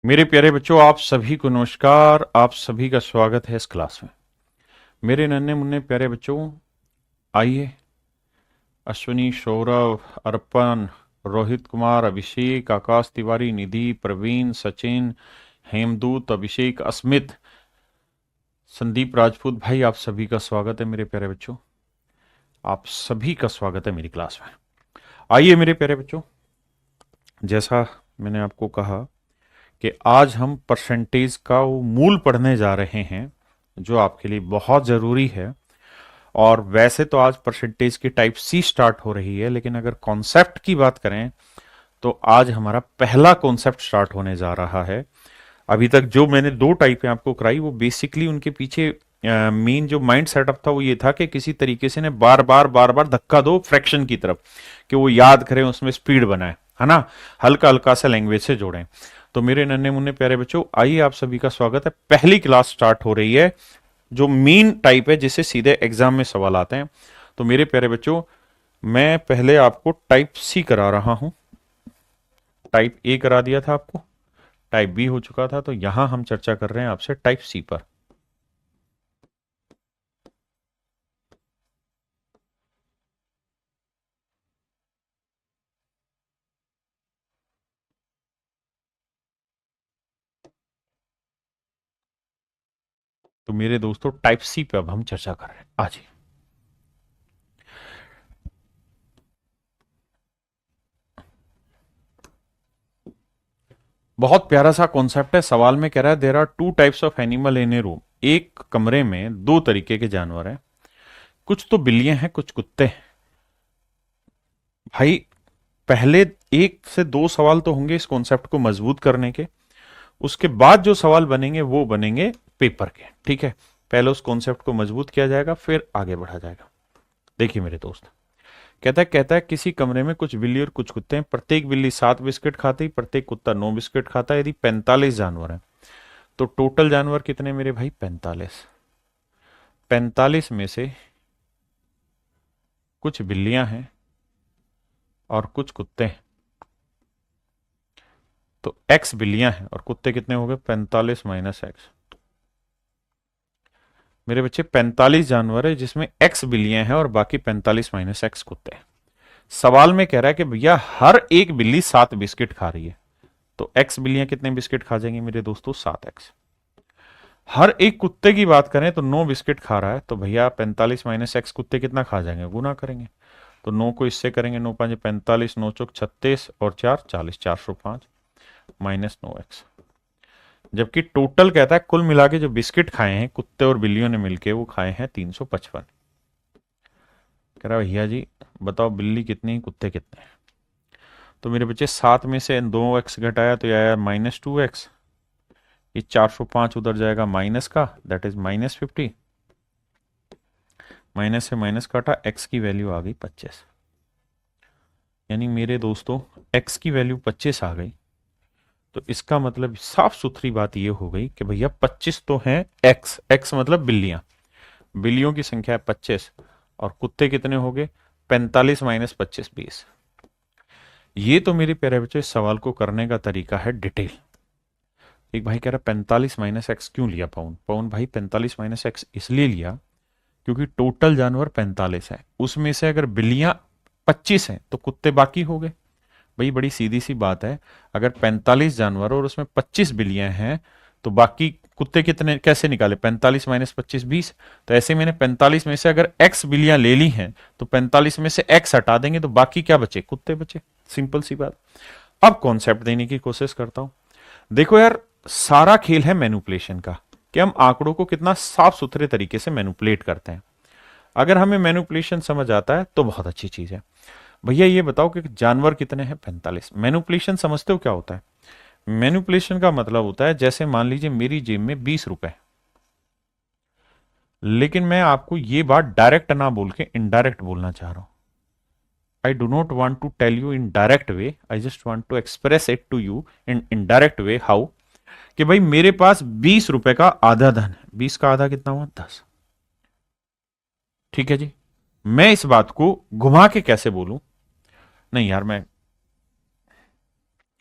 मेरे प्यारे बच्चों, आप सभी को नमस्कार। आप सभी का स्वागत है इस क्लास में। मेरे नन्हे मुन्ने प्यारे बच्चों, आइए। अश्विनी, सौरभ, अर्पण, रोहित कुमार, अभिषेक, आकाश तिवारी, निधि, प्रवीण, सचिन, हेमदूत, अभिषेक, अस्मित, संदीप राजपूत भाई, आप सभी का स्वागत है मेरे प्यारे बच्चों। आप सभी का स्वागत है मेरी क्लास में। आइए मेरे प्यारे बच्चों, जैसा मैंने आपको कहा कि आज हम परसेंटेज का वो मूल पढ़ने जा रहे हैं जो आपके लिए बहुत ज़रूरी है। और वैसे तो आज परसेंटेज की टाइप सी स्टार्ट हो रही है, लेकिन अगर कॉन्सेप्ट की बात करें तो आज हमारा पहला कॉन्सेप्ट स्टार्ट होने जा रहा है। अभी तक जो मैंने दो टाइपें आपको कराई वो बेसिकली उनके पीछे मेन जो माइंड सेटअप था वो ये था कि किसी तरीके से ने बार बार धक्का दो फ्रैक्शन की तरफ, कि वो याद करें, उसमें स्पीड बनाए, है ना, हल्का हल्का सा लैंग्वेज से जोड़ें। तो मेरे नन्हे मुन्ने प्यारे बच्चों, आइए, आप सभी का स्वागत है। पहली क्लास स्टार्ट हो रही है जो मेन टाइप है, जिससे सीधे एग्जाम में सवाल आते हैं। तो मेरे प्यारे बच्चों, मैं पहले आपको टाइप सी करा रहा हूं। टाइप ए करा दिया था आपको, टाइप बी हो चुका था, तो यहां हम चर्चा कर रहे हैं आपसे टाइप सी पर। तो मेरे दोस्तों, टाइप सी पे अब हम चर्चा कर रहे हैं आज ही। बहुत प्यारा सा कॉन्सेप्ट है। सवाल में कह रहा है there are two types of animal in a room. एक कमरे में दो तरीके के जानवर हैं, कुछ तो बिल्लियां हैं, कुछ कुत्ते हैं। भाई, पहले एक से दो सवाल तो होंगे इस कॉन्सेप्ट को मजबूत करने के। उसके बाद जो सवाल बनेंगे वो बनेंगे पेपर के। ठीक है, पहले उस कॉन्सेप्ट को मजबूत किया जाएगा, फिर आगे बढ़ा जाएगा। देखिए मेरे दोस्त, कहता है किसी कमरे में कुछ बिल्ली और कुछ कुत्ते हैं। प्रत्येक बिल्ली 7 बिस्किट खाती, प्रत्येक कुत्ता 9 बिस्किट खाता है। यदि 45 जानवर हैं तो टोटल जानवर कितने मेरे भाई? 45। 45 में से कुछ बिल्लियां हैं और कुछ कुत्ते हैं, तो एक्स बिल्लियां हैं और कुत्ते कितने हो गए? 45 माइनस एक्स। मेरे बच्चे, 45 जानवर है जिसमें एक्स बिल्लियां हैं और बाकी 45 माइनस एक्स कुत्ते हैं। सवाल में कह रहा है कि भैया हर एक बिल्ली 7 बिस्किट खा रही है, तो एक्स बिल्लियां कितने बिस्किट खा जाएंगी मेरे दोस्तों? 7 एक्स। हर एक कुत्ते की बात करें तो 9 बिस्किट खा रहा है, तो भैया 45 माइनस एक्स कुत्ते कितना खा जाएंगे? गुना करेंगे, तो 9 को इससे करेंगे, 9 5 45, 9 चौक 36 और 4 40, 405 माइनस 9 एक्स। जबकि टोटल कहता है कुल मिला के जो बिस्किट खाए हैं कुत्ते और बिल्लियों ने मिलके वो खाए हैं 355। कह रहा भैया जी बताओ, बिल्ली कितनी, कुत्ते कितने? तो मेरे बच्चे, 7 में से 2 एक्स घटाया तो यह आया -2 एक्स। ये 405 उधर जाएगा माइनस का, दैट इज -50। माइनस से माइनस काटा, एक्स की वैल्यू आ गई 25। यानी मेरे दोस्तों, एक्स की वैल्यू 25 आ गई। तो इसका मतलब साफ सुथरी बात यह हो गई कि भैया 25 तो है एक्स। एक्स मतलब बिल्लियां, बिल्लियों की संख्या है 25, और कुत्ते कितने हो गए? 45 माइनस 25, 20। ये तो मेरे प्यारे बच्चों इस सवाल को करने का तरीका है डिटेल। एक भाई कह रहा 45 माइनस एक्स क्यों लिया पाउन? पाउन भाई, 45 माइनस एक्स इसलिए लिया क्योंकि टोटल जानवर 45 है, उसमें से अगर बिल्लियां 25 हैं तो कुत्ते बाकी हो गए। भाई बड़ी सीधी सी बात है, अगर 45 जानवर और उसमें 25 बिल्लियां हैं तो बाकी कुत्ते कितने कैसे निकाले? 45 माइनस 25, 20। तो ऐसे मैंने 45 में से अगर एक्स बिल्लियां ले ली हैं तो 45 में से एक्स हटा देंगे तो बाकी क्या बचे? कुत्ते बचे। सिंपल सी बात। अब कॉन्सेप्ट देने की कोशिश करता हूं। देखो यार, सारा खेल है मैनिपुलेशन का, कि हम आंकड़ों को कितना साफ सुथरे तरीके से मैनिपुलेट करते हैं। अगर हमें मैनिपुलेशन समझ आता है तो बहुत अच्छी चीज है। भैया ये बताओ कि जानवर कितने हैं? 45। मैनिपुलेशन समझते हो क्या होता है? मैनिपुलेशन का मतलब होता है, जैसे मान लीजिए मेरी जेब में 20 रुपए, लेकिन मैं आपको ये बात डायरेक्ट ना बोल के इनडायरेक्ट बोलना चाह रहा हूं। I do not want to tell you in direct way, I just want to express it to you in indirect way. How? कि भाई मेरे पास 20 रुपए का आधा धन है। 20 का आधा कितना हुआ? 10। ठीक है जी। मैं इस बात को घुमा के कैसे बोलूं? नहीं यार, मैं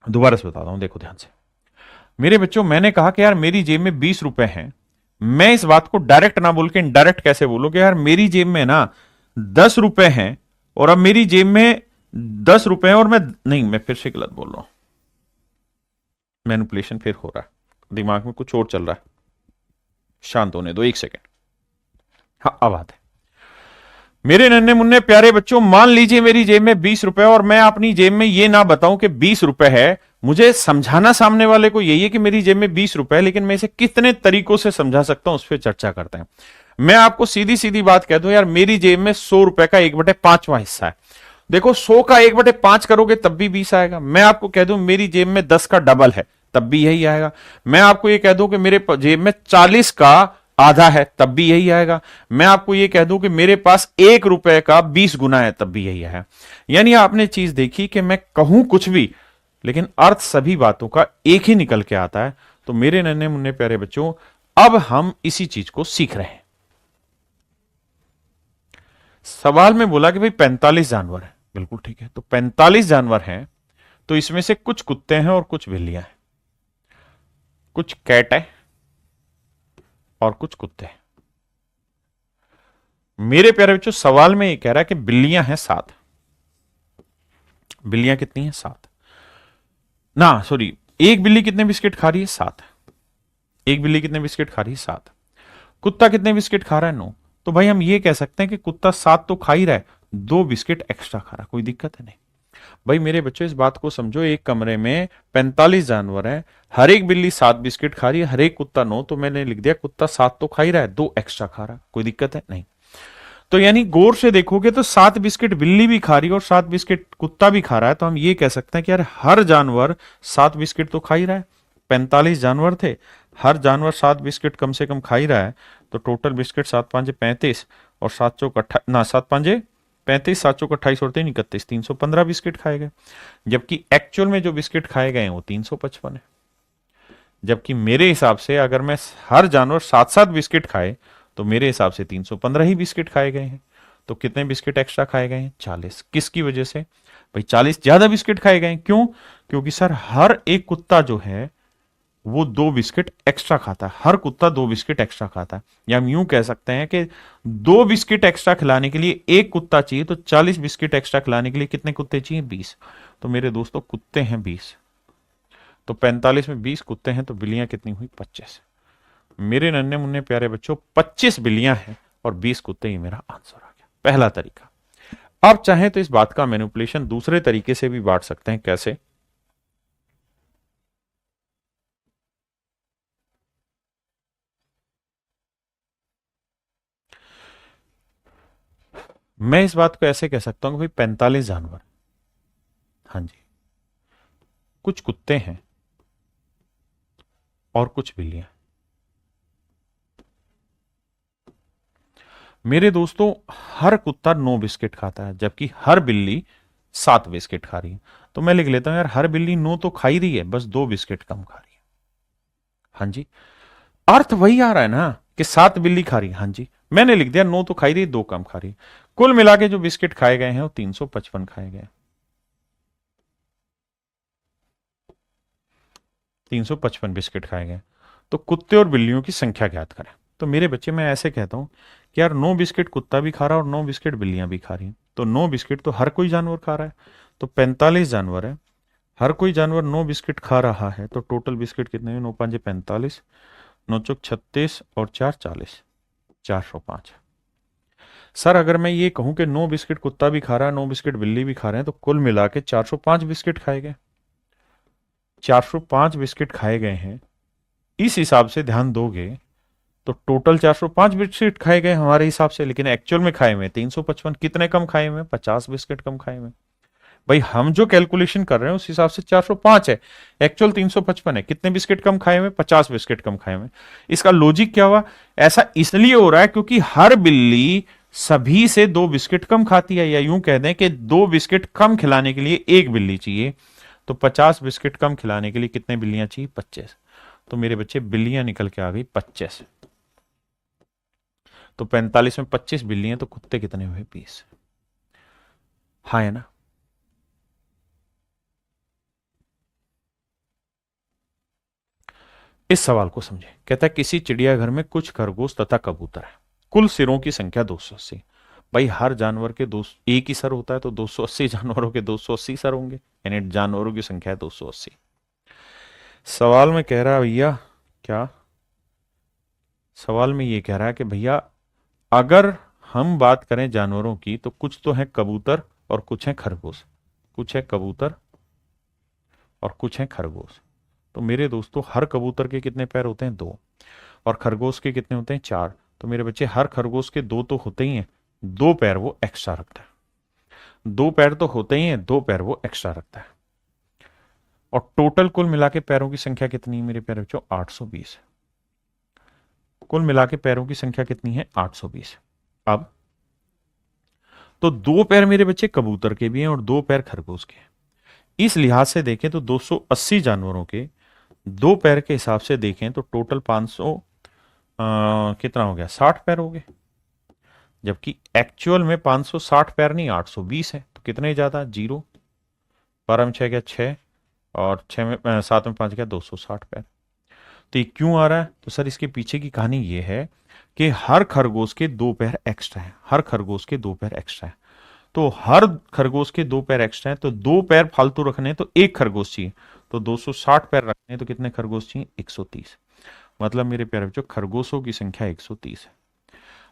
दोबारा से बताता हूं, देखो ध्यान से। मेरे बच्चों, मैंने कहा कि यार मेरी जेब में 20 रुपए हैं। मैं इस बात को डायरेक्ट ना बोल के इनडायरेक्ट कैसे बोलूं कि यार मेरी जेब में ना 10 रुपए हैं, और अब मेरी जेब में 10 रुपए हैं, और मैं नहीं, मैं फिर से गलत बोल रहा हूं। मैनिपुलेशन फिर हो रहा है, दिमाग में कुछ और चल रहा है। शांत होने दो, 1 सेकेंड। हाँ, अब बात है। मेरे नन्हे मुन्ने प्यारे बच्चों, मान लीजिए मेरी जेब में 20 रुपए, और मैं अपनी जेब में ये ना बताऊं कि 20 रुपए है। मुझे समझाना सामने वाले को यही है कि मेरी जेब में 20 रुपए है, लेकिन मैं इसे कितने तरीकों से समझा सकता हूं उस पर चर्चा करते हैं। मैं आपको सीधी सीधी बात कह दूं, यार मेरी जेब में 100 रुपए का 1/5वां हिस्सा है। देखो, 100 का 1/5 करोगे तब भी 20 आएगा। मैं आपको कह दूं मेरी जेब में 10 का डबल है, तब भी यही आएगा। मैं आपको ये कह दूं कि मेरे जेब में 40 का आधा है, तब भी यही आएगा। मैं आपको ये कह दूं कि मेरे पास 1 रुपए का 20 गुना है, तब भी यही आएगा। यानी आपने चीज देखी कि मैं कहूं कुछ भी, लेकिन अर्थ सभी बातों का एक ही निकल के आता है। तो मेरे नन्हे मुन्ने प्यारे बच्चों, अब हम इसी चीज को सीख रहे हैं। सवाल में बोला कि भाई 45 जानवर है, बिल्कुल ठीक है। तो 45 जानवर हैं, तो इसमें से कुछ कुत्ते हैं और कुछ बिल्लियां हैं, कुछ कैट है और कुछ कुत्ते हैं। मेरे प्यारे बच्चों, सवाल में ये कह रहा है कि बिल्लियां हैं 7। बिल्लियां कितनी हैं? 7 ना, सॉरी, एक बिल्ली कितने बिस्किट खा रही है? 7। एक बिल्ली कितने बिस्किट खा रही है? 7। कुत्ता कितने बिस्किट खा रहा है? 9। तो भाई हम ये कह सकते हैं कि कुत्ता 7 तो खा ही रहा है, 2 बिस्किट एक्स्ट्रा खा रहा है। कोई दिक्कत है? नहीं। भाई मेरे बच्चों, इस बात को समझो, एक कमरे में 45 जानवर हैं, हर एक बिल्ली 7 बिस्किट खा रही है, हर एक कुत्ता 9। तो मैंने लिख दिया कुत्ता 7 तो खा ही रहा है, 2 एक्स्ट्रा खा रहा है। कोई दिक्कत है? नहीं। तो यानी गौर से देखोगे तो 7 बिस्किट बिल्ली भी खा रही है और 7 बिस्किट कुत्ता भी खा रहा है। तो हम ये कह सकते हैं कि यार हर जानवर 7 बिस्किट तो खा ही रहा है। 45 जानवर थे, हर जानवर 7 बिस्किट कम से कम खा ही रहा है। तो टोटल बिस्किट 7 5 35 और 7 चौक 28 ना, 7 5 35, 7 चौक 28 और 3 31, 315 बिस्किट खाए गए। जबकि एक्चुअल में जो बिस्किट खाए गए हैं वो 355 है। जबकि मेरे हिसाब से अगर मैं हर जानवर 7 7 बिस्किट खाए तो मेरे हिसाब से 315 ही बिस्किट खाए गए हैं। तो कितने बिस्किट एक्स्ट्रा खाए गए हैं? 40। किसकी वजह से? भाई 40 ज्यादा बिस्किट खाए गए हैं। क्यों? क्योंकि सर हर एक कुत्ता जो है वो 2 बिस्किट एक्स्ट्रा खाता है। हर कुत्ता 2 बिस्किट एक्स्ट्रा खाता है। या हम यूं कह सकते हैं कि 2 बिस्किट एक्स्ट्रा खिलाने के लिए एक कुत्ता चाहिए, तो 40 बिस्किट एक्स्ट्रा खिलाने के लिए कितने कुत्ते चाहिए? 20। तो मेरे दोस्तों, कुत्ते हैं 20। तो 45 में 20 कुत्ते हैं, तो बिल्लियां कितनी हुई? 25। मेरे नन्हे मुन्ने प्यारे बच्चों, 25 बिल्लियां हैं और 20 कुत्ते, ही मेरा आंसर आ गया। पहला तरीका। आप चाहें तो इस बात का मैनिपुलेशन दूसरे तरीके से भी बांट सकते हैं। कैसे? मैं इस बात को ऐसे कह सकता हूं कि भाई 45 जानवर, हाँ जी, कुछ कुत्ते हैं और कुछ बिल्लियां। मेरे दोस्तों, हर कुत्ता 9 बिस्किट खाता है, जबकि हर बिल्ली 7 बिस्किट खा रही है। तो मैं लिख लेता हूं, यार हर बिल्ली 9 तो खा ही रही है, बस 2 बिस्किट कम खा रही है। हाँ जी, अर्थ वही आ रहा है ना कि 7 बिल्ली खा रही है। हाँ जी, मैंने लिख दिया 9 तो खा ही रही है, 2 कम खा रही है। कुल मिला के जो बिस्किट खाए गए हैं वो 355 खाए गए। 355 बिस्किट खाए गए। तो कुत्ते और बिल्लियों की संख्या ज्ञात करें। तो मेरे बच्चे, मैं ऐसे कहता हूं कि यार 9 बिस्किट कुत्ता भी खा रहा है और 9 बिस्किट बिल्लियां भी खा रही हैं। तो 9 बिस्किट तो हर कोई जानवर खा रहा है। तो 45 जानवर है, हर कोई जानवर 9 बिस्किट खा रहा है। तो टोटल बिस्किट कितने हैं? 9 5 45, 9 चौक 36 और 4 40, 405। सर अगर मैं ये कहूं कि 9 बिस्किट कुत्ता भी खा रहा है, 9 बिस्किट बिल्ली भी खा रहे हैं, तो कुल मिला के 405 बिस्किट खाए गए। 405 बिस्किट खाए गए हैं। इस हिसाब से ध्यान दोगे तो टोटल 405 बिस्किट खाए गए हमारे हिसाब से, लेकिन एक्चुअल में खाए हुए 355। कितने कम खाए हुए? 50 बिस्किट कम खाए हुए। भाई हम जो कैलकुलेशन कर रहे हैं उस हिसाब से 405 है, एक्चुअल 355 है। कितने बिस्किट कम खाए हुए? 50 बिस्किट कम खाए हुए। इसका लॉजिक क्या हुआ? ऐसा इसलिए हो रहा है क्योंकि हर बिल्ली सभी से 2 बिस्किट कम खाती है, या यूं कह दें कि 2 बिस्किट कम खिलाने के लिए एक बिल्ली चाहिए। तो 50 बिस्किट कम खिलाने के लिए कितने बिल्लियां चाहिए? 25। तो मेरे बच्चे, बिल्लियां निकल के आ गई 25। तो 45 में 25 बिल्ली हैं, तो कुत्ते कितने हुए? 20। हाँ है ना? इस सवाल को समझे। कहता है किसी चिड़ियाघर में कुछ खरगोश तथा कबूतर है, कुल सिरों की संख्या 280। भाई हर जानवर के दो एक ही सर होता है, तो 280 जानवरों के 280 सर होंगे, यानी जानवरों की संख्या है 280। सवाल में कह रहा है भैया क्या, सवाल में ये कह रहा है कि भैया अगर हम बात करें जानवरों की तो कुछ तो है कबूतर और कुछ है खरगोश, कुछ है कबूतर और कुछ है खरगोश। तो मेरे दोस्तों हर कबूतर के कितने पैर होते हैं? 2। और खरगोश के कितने होते हैं? 4। तो मेरे बच्चे हर खरगोश के 2 तो होते ही हैं, 2 पैर वो एक्स्ट्रा रखता है। 2 पैर तो होते ही हैं, 2 पैर वो एक्स्ट्रा रखता है। और टोटल कुल मिला के पैरों की संख्या कितनी है मेरे प्यारे बच्चों? 820। कुल मिला के पैरों की संख्या कितनी है? 820। अब तो 2 पैर मेरे बच्चे कबूतर के भी हैं और 2 पैर खरगोश के हैं। इस लिहाज से देखें तो 280 जानवरों के 2 पैर के हिसाब से देखें तो टोटल 500 कितना हो गया? 60 पैर हो गए। जबकि एक्चुअल में 560 पैर नहीं, 820 है। तो कितने ज्यादा? 0। 12 में 6 गया 6, और 6 में 7 में 5 गया 260 पैर। तो ये क्यों आ रहा है? तो सर इसके पीछे की कहानी ये है कि हर खरगोश के 2 पैर एक्स्ट्रा है, हर खरगोश के 2 पैर एक्स्ट्रा है। तो हर खरगोश के 2 पैर एक्स्ट्रा है, तो 2 पैर फालतू रखने तो एक खरगोश चाहिए। तो 260 पैर रखने तो कितने खरगोश चाहिए? 130। मतलब मेरे प्यारे बच्चों खरगोशों की संख्या 130 है।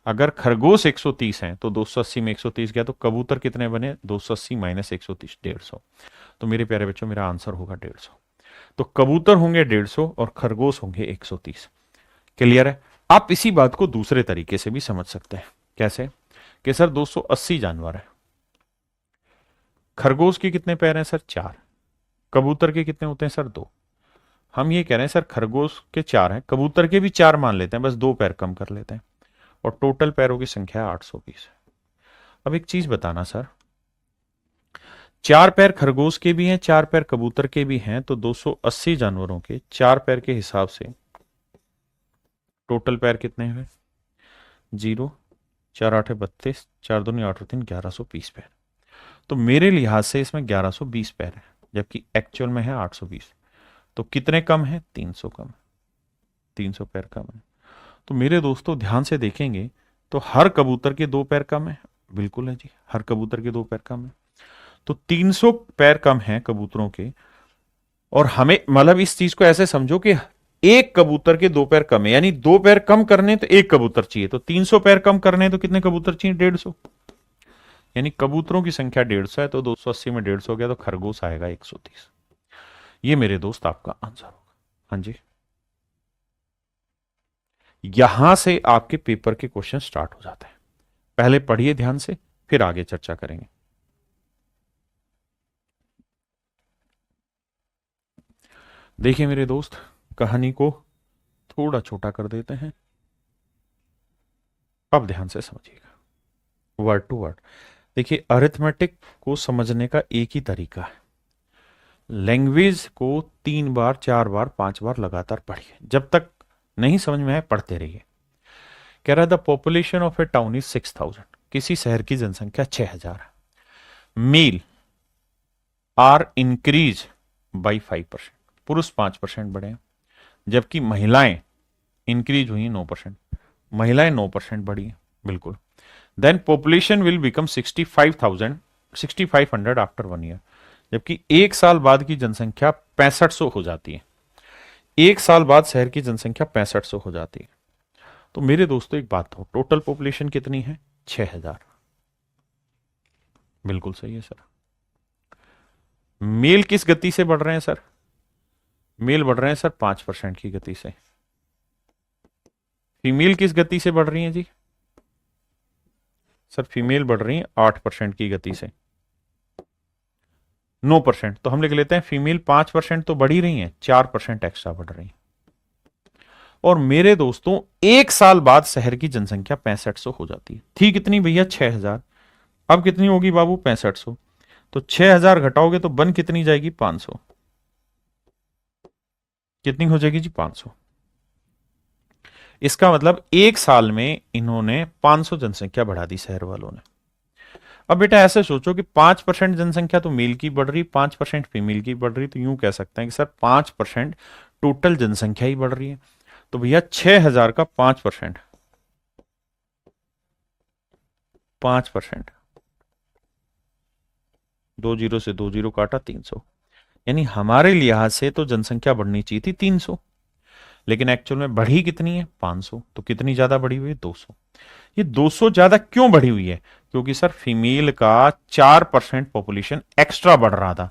अगर खरगोश 130 हैं तो 280 में 130 गया, तो कबूतर कितने बने? 280 माइनस 130, 150। तो मेरे प्यारे बच्चों मेरा आंसर होगा 150। तो कबूतर होंगे 150 और खरगोश होंगे 130। क्लियर है? आप इसी बात को दूसरे तरीके से भी समझ सकते हैं। कैसे? कि सर 280 जानवर है, खरगोश के कितने पैर हैं सर? 4। कबूतर के कितने होते हैं सर? 2। हम ये कह रहे हैं सर खरगोश के 4 हैं, कबूतर के भी 4 मान लेते हैं, बस 2 पैर कम कर लेते हैं, और टोटल पैरों की संख्या 820 है। अब एक चीज बताना सर, 4 पैर खरगोश के भी हैं, 4 पैर कबूतर के भी हैं, तो 280 जानवरों के 4 पैर के हिसाब से टोटल पैर कितने हुए? 0, 4 8 32, 4 दूनी 8 3, 1120 पैर। तो मेरे लिहाज से इसमें 1120 पैर है, जबकि एक्चुअल में है 820। तो कितने कम है? 300 कम है, 300 पैर कम है। तो मेरे दोस्तों ध्यान से देखेंगे तो हर कबूतर के 2 पैर कम है। बिल्कुल है जी, हर कबूतर के 2 पैर कम है। तो 300 पैर कम है कबूतरों के। और हमें मतलब इस चीज को ऐसे समझो कि एक कबूतर के 2 पैर कम है, यानी 2 पैर कम करने तो एक कबूतर चाहिए। तो 300 पैर कम करने तो कितने कबूतर चाहिए? 150। यानी कबूतरों की संख्या 150 है, तो 280 में 150 हो गया, तो खरगोश आएगा 130। ये मेरे दोस्त आपका आंसर होगा। हाँ जी, यहां से आपके पेपर के क्वेश्चन स्टार्ट हो जाते हैं। पहले पढ़िए ध्यान से, फिर आगे चर्चा करेंगे। देखिए मेरे दोस्त, कहानी को थोड़ा छोटा कर देते हैं। अब ध्यान से समझिएगा वर्ड टू वर्ड। देखिए अरिथमेटिक को समझने का एक ही तरीका है, लैंग्वेज को 3 बार 4 बार 5 बार लगातार पढ़िए, जब तक नहीं समझ में आए पढ़ते रहिए। कह रहा है the population of A town is 6000, किसी शहर की जनसंख्या 6000 है। मेल आर इंक्रीज बाई 5%, पुरुष 5% बढ़े हैं, जबकि महिलाएं इंक्रीज हुई 9%, महिलाएं 9% बढ़ी हैं। बिल्कुल। Then population will become 6500 after 1 year, जबकि 1 साल बाद की जनसंख्या 6500 हो जाती है। 1 साल बाद शहर की जनसंख्या 6500 हो जाती है। तो मेरे दोस्तों एक बात हो, टोटल पॉपुलेशन कितनी है? 6000। बिल्कुल सही है सर। मेल किस गति से बढ़ रहे हैं सर? मेल बढ़ रहे हैं सर 5% की गति से। फीमेल किस गति से बढ़ रही है जी? सर फीमेल बढ़ रही है 8% की गति से। 9%, तो हम लिख लेते हैं फीमेल 5% तो बढ़ ही रही है, 4% एक्स्ट्रा बढ़ रही है। और मेरे दोस्तों 1 साल बाद शहर की जनसंख्या 6500 हो जाती है। थी कितनी भैया? 6000। अब कितनी होगी बाबू? 6500। तो 6000 घटाओगे तो बन कितनी जाएगी? 500। कितनी हो जाएगी जी? 500। इसका मतलब 1 साल में इन्होंने 500 जनसंख्या बढ़ा दी शहर वालों ने। अब बेटा ऐसे सोचो कि 5% जनसंख्या तो मेल की बढ़ रही, 5% फीमेल की बढ़ रही, तो यूं कह सकते हैं कि सर 5% टोटल जनसंख्या ही बढ़ रही है। तो भैया 6,000 का 5%, 5%, 20 से 20 काटा 300, यानी हमारे लिहाज से तो जनसंख्या बढ़नी चाहिए थी 300, लेकिन एक्चुअल में बढ़ी कितनी है 500। तो कितनी ज्यादा बढ़ी हुई है 200। ये 200 ज्यादा क्यों बढ़ी हुई है? क्योंकि सर फीमेल का 4% पॉपुलेशन एक्स्ट्रा बढ़ रहा था,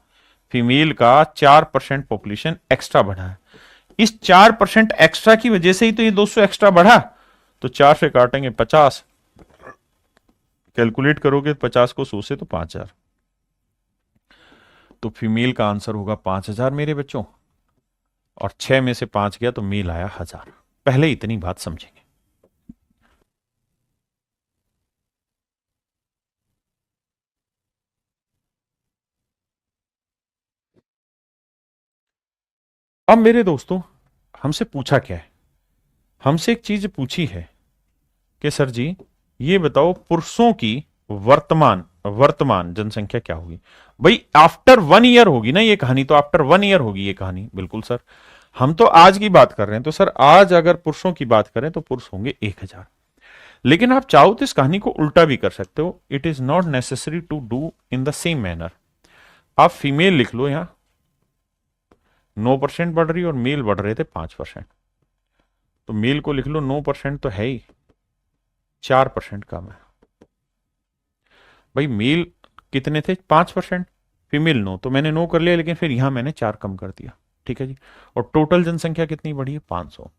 फीमेल का 4% पॉपुलेशन एक्स्ट्रा बढ़ा है। इस 4% एक्स्ट्रा की वजह से ही तो ये 200 एक्स्ट्रा बढ़ा। तो 4 से काटेंगे 50, कैलकुलेट करोगे 50 को 100 से तो 5,000। तो फीमेल का आंसर होगा 5,000 मेरे बच्चों, और 6 में से 5 गया तो मेल आया 1,000। पहले इतनी बात समझेंगे। अब मेरे दोस्तों हमसे पूछा क्या है, हमसे एक चीज पूछी है कि सर जी ये बताओ पुरुषों की वर्तमान वर्तमान जनसंख्या क्या होगी। भाई आफ्टर 1 ईयर होगी ना ये कहानी, तो आफ्टर 1 ईयर होगी ये कहानी। बिल्कुल सर, हम तो आज की बात कर रहे हैं, तो सर आज अगर पुरुषों की बात करें तो पुरुष होंगे 1,000। लेकिन आप चाहो तो इस कहानी को उल्टा भी कर सकते हो। It is not necessary to do in the same manner. आप फीमेल लिख लो यहां, 9% बढ़ रही और मेल बढ़ रहे थे 5%। तो मेल को लिख लो 9% तो है ही, 4% कम है। भाई मेल कितने थे 5%, फीमेल 9, तो मैंने 9 कर लिया, लेकिन फिर यहां मैंने 4 कम कर दिया। ठीक है जी। और टोटल जनसंख्या कितनी बढ़ी है 500।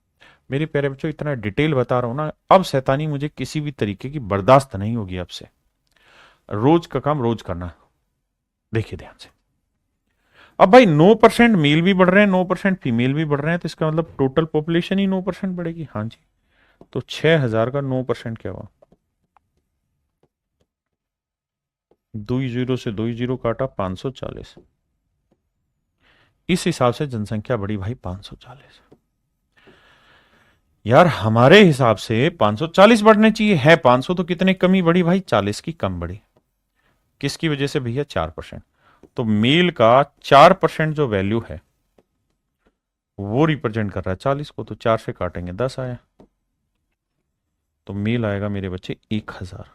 मेरे प्यारे बच्चों इतना डिटेल बता रहा हूं ना, अब शैतानी मुझे किसी भी तरीके की बर्दाश्त नहीं होगी अब से। रोज का काम रोज करना। देखिए ध्यान से, अब भाई 9% मेल भी बढ़ रहे हैं, 9% फीमेल भी बढ़ रहे हैं, तो इसका मतलब टोटल पॉपुलेशन ही 9% बढ़ेगी। हाँ जी। तो 6,000 का 9% क्या हुआ, 20 से 20 काटा 540। इस हिसाब से जनसंख्या बढ़ी भाई 540। यार हमारे हिसाब से 540 बढ़ने चाहिए, है 500, तो कितने कमी बढ़ी भाई 40 की कम बढ़ी। किसकी वजह से भैया 4%। तो मेल का 4% जो वैल्यू है वो रिप्रेजेंट कर रहा है 40 को, तो 4 से काटेंगे 10 आया। तो मेल आएगा मेरे बच्चे 1,000।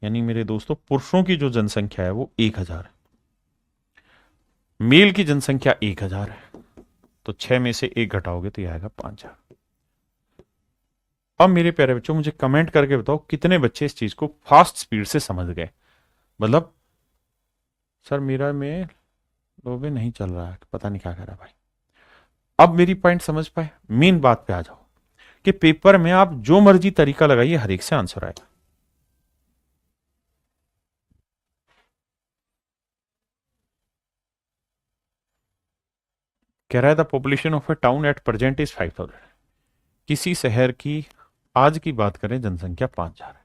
यानी मेरे दोस्तों पुरुषों की जो जनसंख्या है वो 1,000 है, मेल की जनसंख्या 1,000 है। तो 6 में से 1 घटाओगे तो यह आएगा 5,000। अब मेरे प्यारे बच्चों मुझे कमेंट करके बताओ कितने बच्चे इस चीज को फास्ट स्पीड से समझ गए। मतलब सर मेरा में लोबे नहीं चल रहा है, पता नहीं क्या कर रहा भाई। अब मेरी पॉइंट समझ पाए, मेन बात पे आ जाओ कि पेपर में आप जो मर्जी तरीका लगाइए हर एक से आंसर आएगा। कह रहा है the population of A town at present is 5,000। किसी शहर की आज की बात करें जनसंख्या 5,000 है।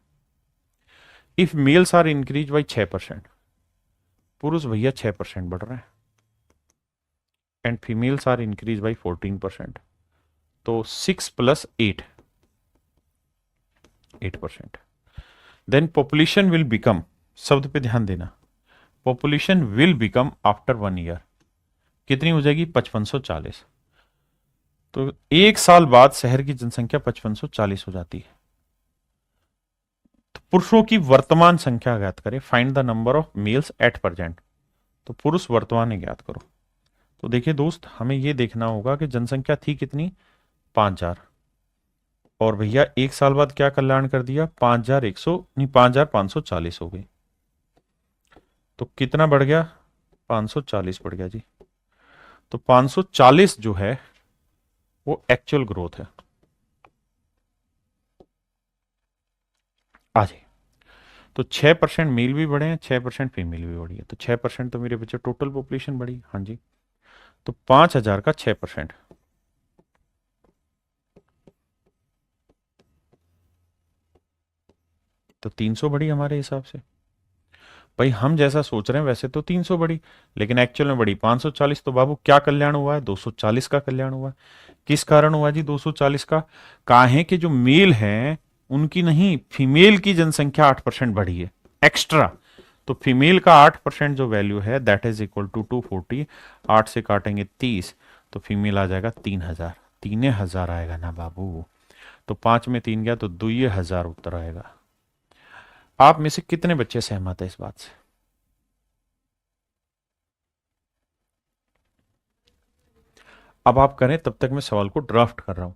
If males are increase by 6%, पुरुष भैया 6% बढ़ रहे हैं, and females are increase by 14%। तो 6 + 8, 8%। देन पॉपुलेशन विल बिकम, शब्द पे ध्यान देना, population will become after 1 year कितनी हो जाएगी 5540। तो 1 साल बाद शहर की जनसंख्या 5540 हो जाती है। तो पुरुषों की वर्तमान संख्या ज्ञात करें, find the number of males at present. तो पुरुष वर्तमान ज्ञात करो। तो देखिए दोस्त हमें यह देखना होगा कि जनसंख्या थी कितनी 5,000, और भैया 1 साल बाद क्या कल्याण कर दिया 5,100 नहीं 5,540 हो गई। तो कितना बढ़ गया 540 बढ़ गया जी। तो 540 जो है वो एक्चुअल ग्रोथ है। आ जाए, तो 6% मेल भी बढ़े हैं, 6% फीमेल भी बढ़ी है। तो 6% तो मेरे बच्चे टोटल पॉपुलेशन बढ़ी। हाँ जी। तो 5,000 का 6%, तो 300 बढ़ी हमारे हिसाब से। भाई हम जैसा सोच रहे हैं वैसे तो 300 बढ़ी, लेकिन एक्चुअल में बढ़ी 540। तो बाबू क्या कल्याण हुआ है 240 का कल्याण हुआ है। किस कारण हुआ जी 240 का? काहे कि जो मेल हैं उनकी नहीं, फीमेल की जनसंख्या 8% बढ़ी है एक्स्ट्रा। तो फीमेल का 8% जो वैल्यू है दैट इज इक्वल टू 240। 8 से काटेंगे 30, तो फीमेल आ जाएगा 3,000, 3,000 आएगा ना बाबू। तो 5 में 3 गया तो 2,000 उत्तर आएगा। आप में से कितने बच्चे सहमत है इस बात से? अब आप करें, तब तक मैं सवाल को ड्राफ्ट कर रहा हूं।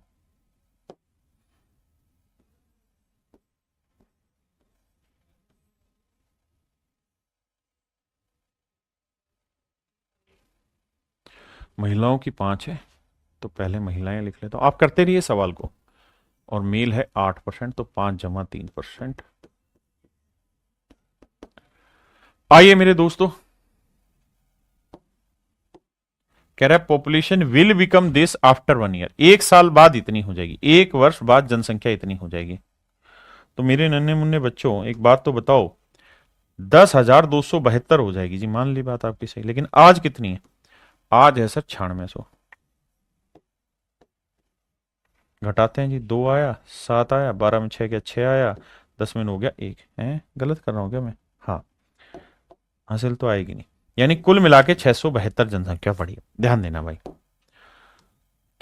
महिलाओं की 5 है, तो पहले महिलाएं लिख लेता हूं। आप करते रहिए सवाल को। और मेल है 8%, तो 5 जमा 3%। आइए मेरे दोस्तों, कह रहा है population will become this after 1 year. 1 साल बाद इतनी हो जाएगी, 1 वर्ष बाद जनसंख्या इतनी हो जाएगी। तो मेरे नन्हे मुन्ने बच्चों, एक बात तो बताओ, 10,272 हो जाएगी जी। मान ली बात आपकी सही, लेकिन आज कितनी है? आज है सर 9600। घटाते हैं जी, 2 आया, 7 आया, 12 में 6 गया, 6 आया, 10 में 9 गया, 1 है। गलत कर रहा हूं क्या मैं? हाँ, हासिल तो आएगी नहीं। यानी कुल मिला के 672 जनसंख्या बढ़ी है। ध्यान देना भाई, कह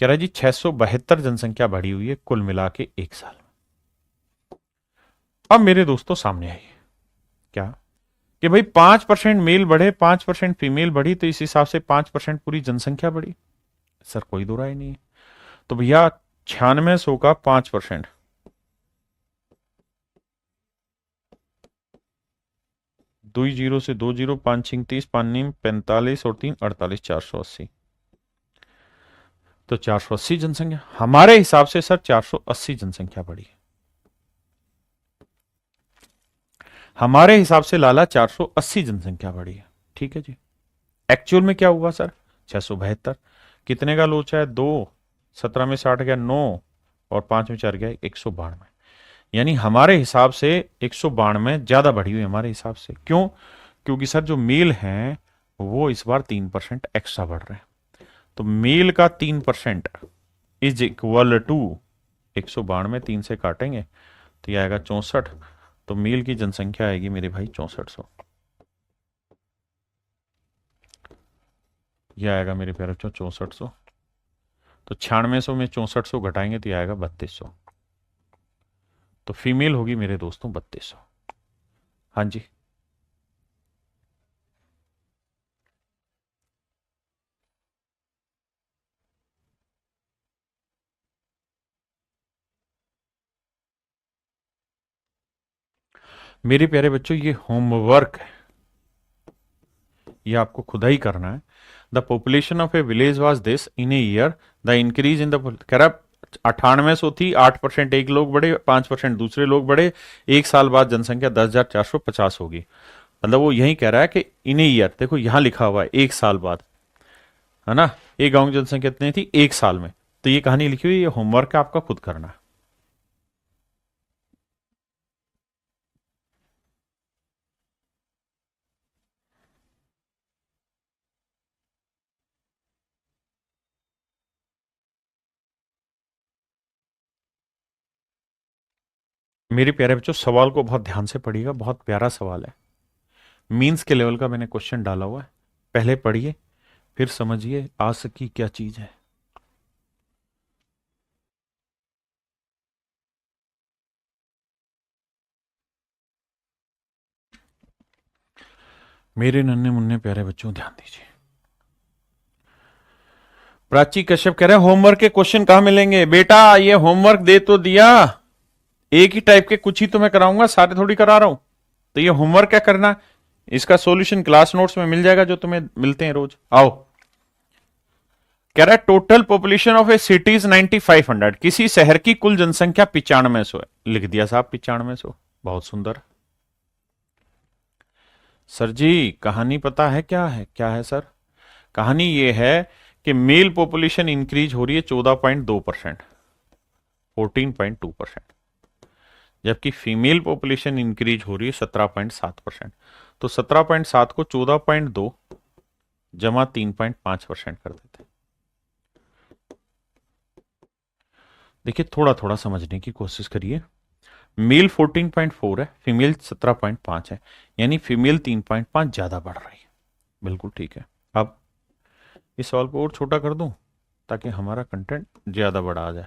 रहा है जी 672 जनसंख्या बढ़ी हुई है कुल मिला के 1 साल में। अब मेरे दोस्तों सामने आई क्या कि भाई 5% मेल बढ़े, 5% फीमेल बढ़ी, तो इस हिसाब से 5% पूरी जनसंख्या बढ़ी। सर कोई दो राय नहीं है। तो भैया 9600 का 5%, 2 जीरो से 2 जीरो, 5 छिंग 30, 5 नीम 45 और 3 48, 480। तो 480 जनसंख्या हमारे हिसाब से सर 480 जनसंख्या बढ़ी। हमारे हिसाब से लाला 480 जनसंख्या बढ़ी है। ठीक है जी। एक्चुअल में क्या हुआ सर? 672। कितने का लोचा है? 2, 17 में 60 गया 9, और 5 में 4 गया 192। यानी हमारे हिसाब से 192 ज्यादा बढ़ी हुई हमारे हिसाब से। क्यों? क्योंकि सर जो मेल हैं वो इस बार 3% एक्स्ट्रा बढ़ रहे हैं। तो मेल का 3% इज इक्वल टू 192, 3 से काटेंगे तो यह आएगा 64। तो मेल की जनसंख्या आएगी मेरे भाई 6400। यह आएगा मेरे प्यारे बच्चों 6400। तो 9600 में 6400 घटाएंगे तो यह आएगा 3200। तो फीमेल होगी मेरे दोस्तों 3200। हाँ जी, मेरे प्यारे बच्चों ये होमवर्क है, ये आपको खुद ही करना है। The population of A village was this in a year, the increase in the, कह रहा 9800 थी, 8% एक लोग बढ़े, 5% दूसरे लोग बढ़े, 1 साल बाद जनसंख्या 10,450 होगी। मतलब वो यही कह रहा है कि इन ए ईयर, देखो यहां लिखा हुआ है 1 साल बाद, है ना। एक गांव की जनसंख्या कितनी थी 1 साल में। तो ये कहानी लिखी हुई, ये होमवर्क है आपका, खुद करना है। मेरे प्यारे बच्चों सवाल को बहुत ध्यान से पढ़िएगा, बहुत प्यारा सवाल है। मीन्स के लेवल का मैंने क्वेश्चन डाला हुआ है, पहले पढ़िए फिर समझिए आज की क्या चीज है। मेरे नन्हे मुन्ने प्यारे बच्चों ध्यान दीजिए। प्राची कश्यप कह रहे हैं होमवर्क के क्वेश्चन कहां मिलेंगे? बेटा ये होमवर्क दे तो दिया, एक ही टाइप के कुछ ही तो मैं कराऊंगा, सारे थोड़ी करा रहा हूं। तो ये होमवर्क क्या करना, इसका सॉल्यूशन क्लास नोट्स में मिल जाएगा जो तुम्हें मिलते हैं रोज। आओ, कह रहा है total population of A city is 9500, किसी शहर की कुल जनसंख्या 9500 है। लिख दिया साहब 9500, बहुत सुंदर। सर जी कहानी पता है क्या है? क्या है सर? कहानी ये है कि मेल पॉपुलेशन इंक्रीज हो रही है 14.2%, 14.2%, जबकि फीमेल पॉपुलेशन इंक्रीज हो रही है 17.7%। तो 17.7 को 14.2 जमा 3.5% कर देते हैं। देखिए थोड़ा थोड़ा समझने की कोशिश करिए। मेल 14.4 है, फीमेल 17.5 है, यानी फीमेल 3.5 ज्यादा बढ़ रही है। बिल्कुल ठीक है। अब इस सवाल को और छोटा कर दूं, ताकि हमारा कंटेंट ज्यादा बड़ा आ जाए।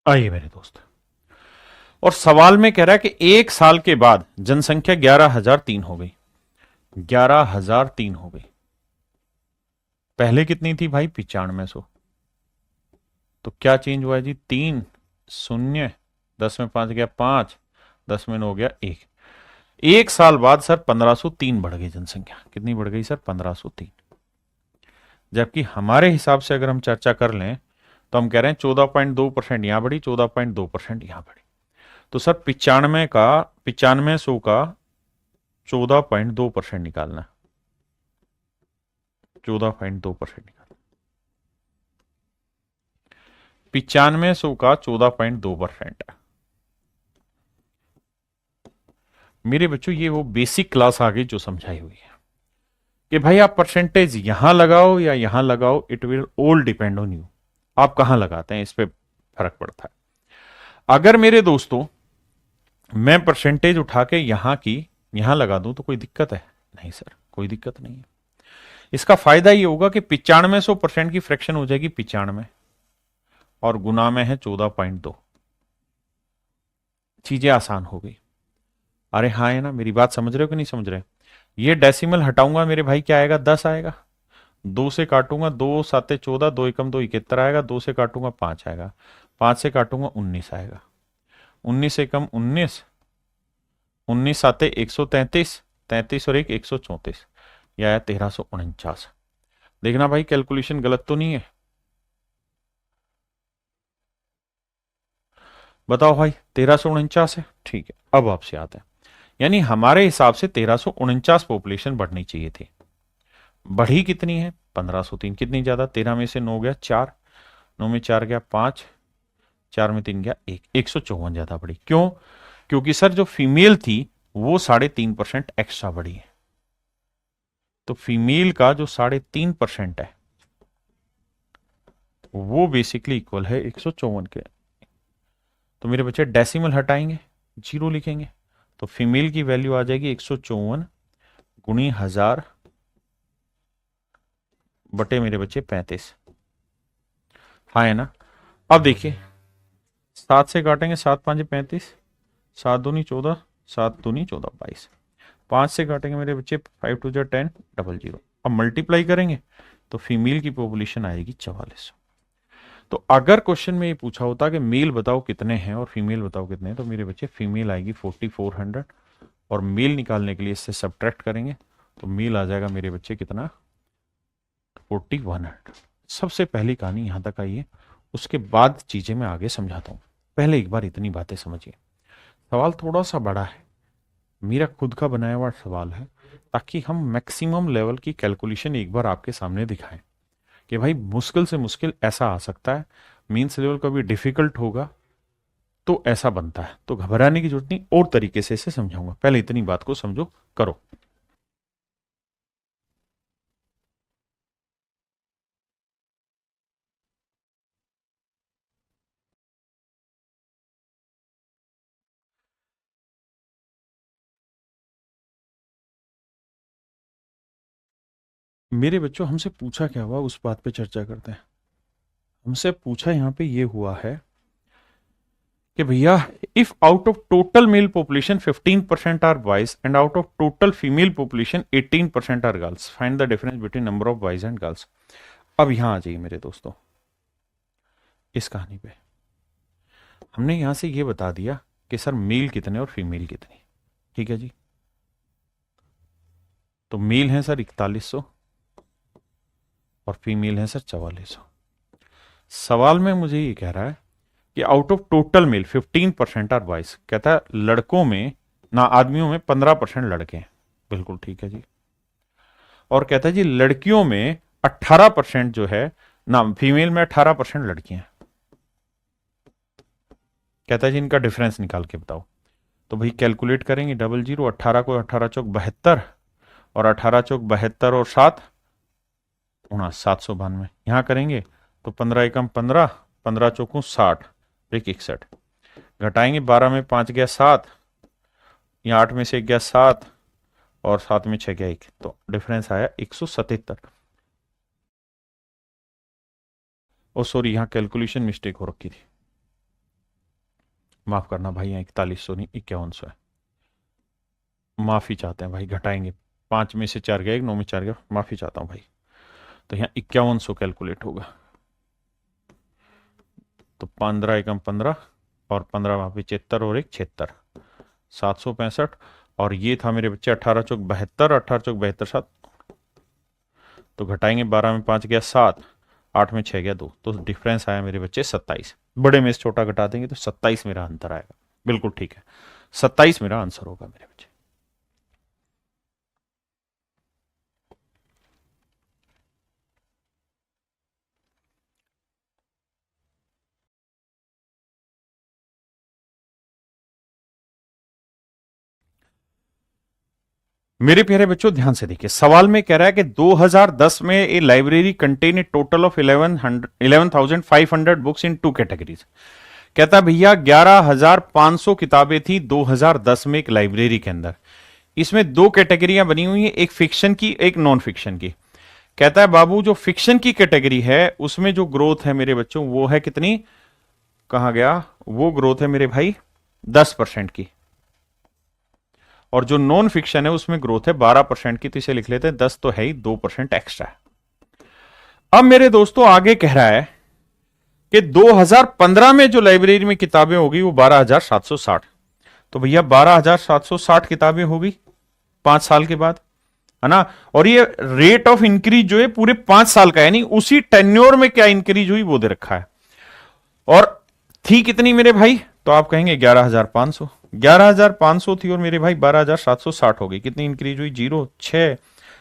आइए मेरे दोस्त, और सवाल में कह रहा है कि एक साल के बाद जनसंख्या 11,003 हो गई। 11,003 हो गई। पहले कितनी थी भाई? 9500। तो क्या चेंज हुआ है जी? 3 शून्य, 10 में 5 गया 5, 10 में 9 गया 1। एक साल बाद सर 1503 बढ़ गई जनसंख्या। कितनी बढ़ गई सर? 1503। जबकि हमारे हिसाब से अगर हम चर्चा कर लें तो हम कह रहे हैं 14.2% यहां बढ़ी, 14.2% यहां बढ़ी। तो सर 95 का 14.2% निकालना। 14.2% निकालना। 95 का 14.2%। मेरे बच्चों ये वो बेसिक क्लास आ गई जो समझाई हुई है कि भाई आप परसेंटेज यहां लगाओ या यहां लगाओ, it will all depend on you. आप कहां लगाते हैं इस पे फर्क पड़ता है। अगर मेरे दोस्तों मैं परसेंटेज उठा के यहां की यहां लगा दूं तो कोई दिक्कत है? नहीं सर, कोई दिक्कत नहीं है। इसका फायदा ये होगा कि 9500% की फ्रैक्शन हो जाएगी 95 और गुना में है 14.2। चीजें आसान हो गई। अरे हाँ है ना, मेरी बात समझ रहे हो कि नहीं समझ रहे? ये डेसिमल हटाऊंगा मेरे भाई, क्या आएगा? 10 आएगा। 2 से काटूंगा, 2 साते 14, 2 एकम 2 71 आएगा। 2 से काटूंगा 5 आएगा। 5 से काटूंगा 19 आएगा। 19 एकम 19, 19 साते 133, 33 और 1 134। यह आया 1349। देखना भाई कैलकुलेशन गलत तो नहीं है? बताओ भाई, 1349 है। ठीक है, अब आपसे आता है। यानी हमारे हिसाब से 1349 पॉपुलेशन बढ़नी चाहिए थी। बढ़ी कितनी है? 1503। कितनी ज्यादा? 13 में से 9 गया 4, 9 में 4 गया 5, 4 में 3 गया 1, 154 ज्यादा बढ़ी। क्यों? क्योंकि सर जो फीमेल थी वो 3.5% एक्स्ट्रा बढ़ी है। तो फीमेल का जो 3.5% है वो बेसिकली इक्वल है 154 के। तो मेरे बच्चे डेसिमल हटाएंगे, जीरो लिखेंगे, तो फीमेल की वैल्यू आ जाएगी 154 गुणी 1000 बटे मेरे बच्चे 35। हाँ है ना? अब देखिए 7 से काटेंगे, 7 5 35, 7 दूनी 14, 7 दूनी 14 22। 5 से काटेंगे मेरे बच्चे 5 टू 10 00। अब मल्टीप्लाई करेंगे तो फीमेल की पॉपुलेशन आएगी 44। तो अगर क्वेश्चन में ये पूछा होता कि मेल बताओ कितने हैं और फीमेल बताओ कितने हैं, तो मेरे बच्चे फीमेल आएगी 4400 और मेल निकालने के लिए इससे सब्ट्रैक्ट करेंगे तो मेल आ जाएगा मेरे बच्चे कितना? 4100। सबसे पहली कहानी यहां तक आई है, उसके बाद चीजें मैं आगे समझाता हूं। पहले एक बार इतनी बातें समझिए। सवाल थोड़ा सा बड़ा है, मेरा खुद का बनाया हुआ सवाल है, ताकि हम मैक्सिमम लेवल की कैलकुलेशन एक बार आपके सामने दिखाएं कि भाई मुश्किल से मुश्किल ऐसा आ सकता है, मीन्स लेवल कभी डिफिकल्ट होगा तो ऐसा बनता है। तो घबराने की जरूरत नहीं, और तरीके से इसे समझाऊंगा। पहले इतनी बात को समझो, करो। मेरे बच्चों हमसे पूछा क्या हुआ उस बात पे चर्चा करते हैं। हमसे पूछा यहां पे ये हुआ है कि भैया, if out of total male population 15% are boys and out of total female population 18% are girls, find the difference between number of boys and girls. अब यहां आ जाइए मेरे दोस्तों, इस कहानी पे हमने यहां से ये बता दिया कि सर मेल कितने और फीमेल कितनी। ठीक है जी। तो मेल है सर 4100 और फीमेल है सर 4400। सवाल में मुझे ये कह रहा है कि out of total male 15% are boys, कहता है लड़कों में ना, आदमियों में 15% लड़के हैं। बिल्कुल ठीक है जी। और कहता है जी लड़कियों में 18% जो है ना, फीमेल में 18% लड़कियां हैं। कहता है जी इनका डिफरेंस निकाल के बताओ। तो भाई कैलकुलेट करेंगे, 00, 18 को 18 चौक 72, और 18 चौक 72 और 7 792। यहाँ करेंगे तो 15 एकम 15, 15 चौकू 60, 61। घटाएंगे, 12 में 5 गया 7, यहाँ 8 में से 1 गया 7, और 7 में 6 गया 1, तो डिफरेंस आया 177। ओ सॉरी, यहाँ कैलकुलेशन मिस्टेक हो रखी थी, माफ करना भाई, यहाँ 4100 नहीं 5100 है। माफी चाहते हैं भाई, घटाएंगे, 5 में से 4 गया 1, 9 में 4 गया, माफी चाहता हूँ भाई। तो यहाँ 5100 कैलकुलेट होगा। तो 15 एकम 15, और 15 वहां पे 73 और 1 76, 765। और ये था मेरे बच्चे 18 चौक 72, 18 चौक 72 7। तो घटाएंगे, 12 में 5 गया 7, 8 में 6 गया 2, तो डिफरेंस आया मेरे बच्चे 27। बड़े में से छोटा घटा देंगे तो 27 मेरा आंसर आएगा। बिल्कुल ठीक है, 27 मेरा आंसर होगा मेरे बच्चे। मेरे प्यारे बच्चों ध्यान से देखिए, सवाल में कह रहा है कि 2010 में a library contain a total of 11,500 books in 2 categories. कहता भैया 11,500 किताबें थी 2010 में एक लाइब्रेरी के अंदर। इसमें 2 कैटेगरियां बनी हुई है, एक फिक्शन की एक नॉन फिक्शन की। कहता है बाबू जो फिक्शन की कैटेगरी है उसमें जो ग्रोथ है मेरे बच्चों वो है कितनी, कहा गया, वो ग्रोथ है मेरे भाई 10% की। और जो नॉन फिक्शन है उसमें ग्रोथ है 12% की, तो इसे लिख लेते हैं 10 तो है ही, 2% एक्स्ट्रा है। अब मेरे दोस्तों आगे कह रहा है कि 2015 में जो लाइब्रेरी में किताबें होगी वो 12,760। तो भैया 12,760 किताबें होगी 5 साल के बाद, है ना। और ये रेट ऑफ इंक्रीज जो है पूरे 5 साल का है, यानी उसी टेन्योर में क्या इंक्रीज हुई वो दे रखा है। और थी कितनी मेरे भाई, तो आप कहेंगे 11,500। 11,500 थी और मेरे भाई 12,760 हो गई। कितनी इंक्रीज हुई, 0 6,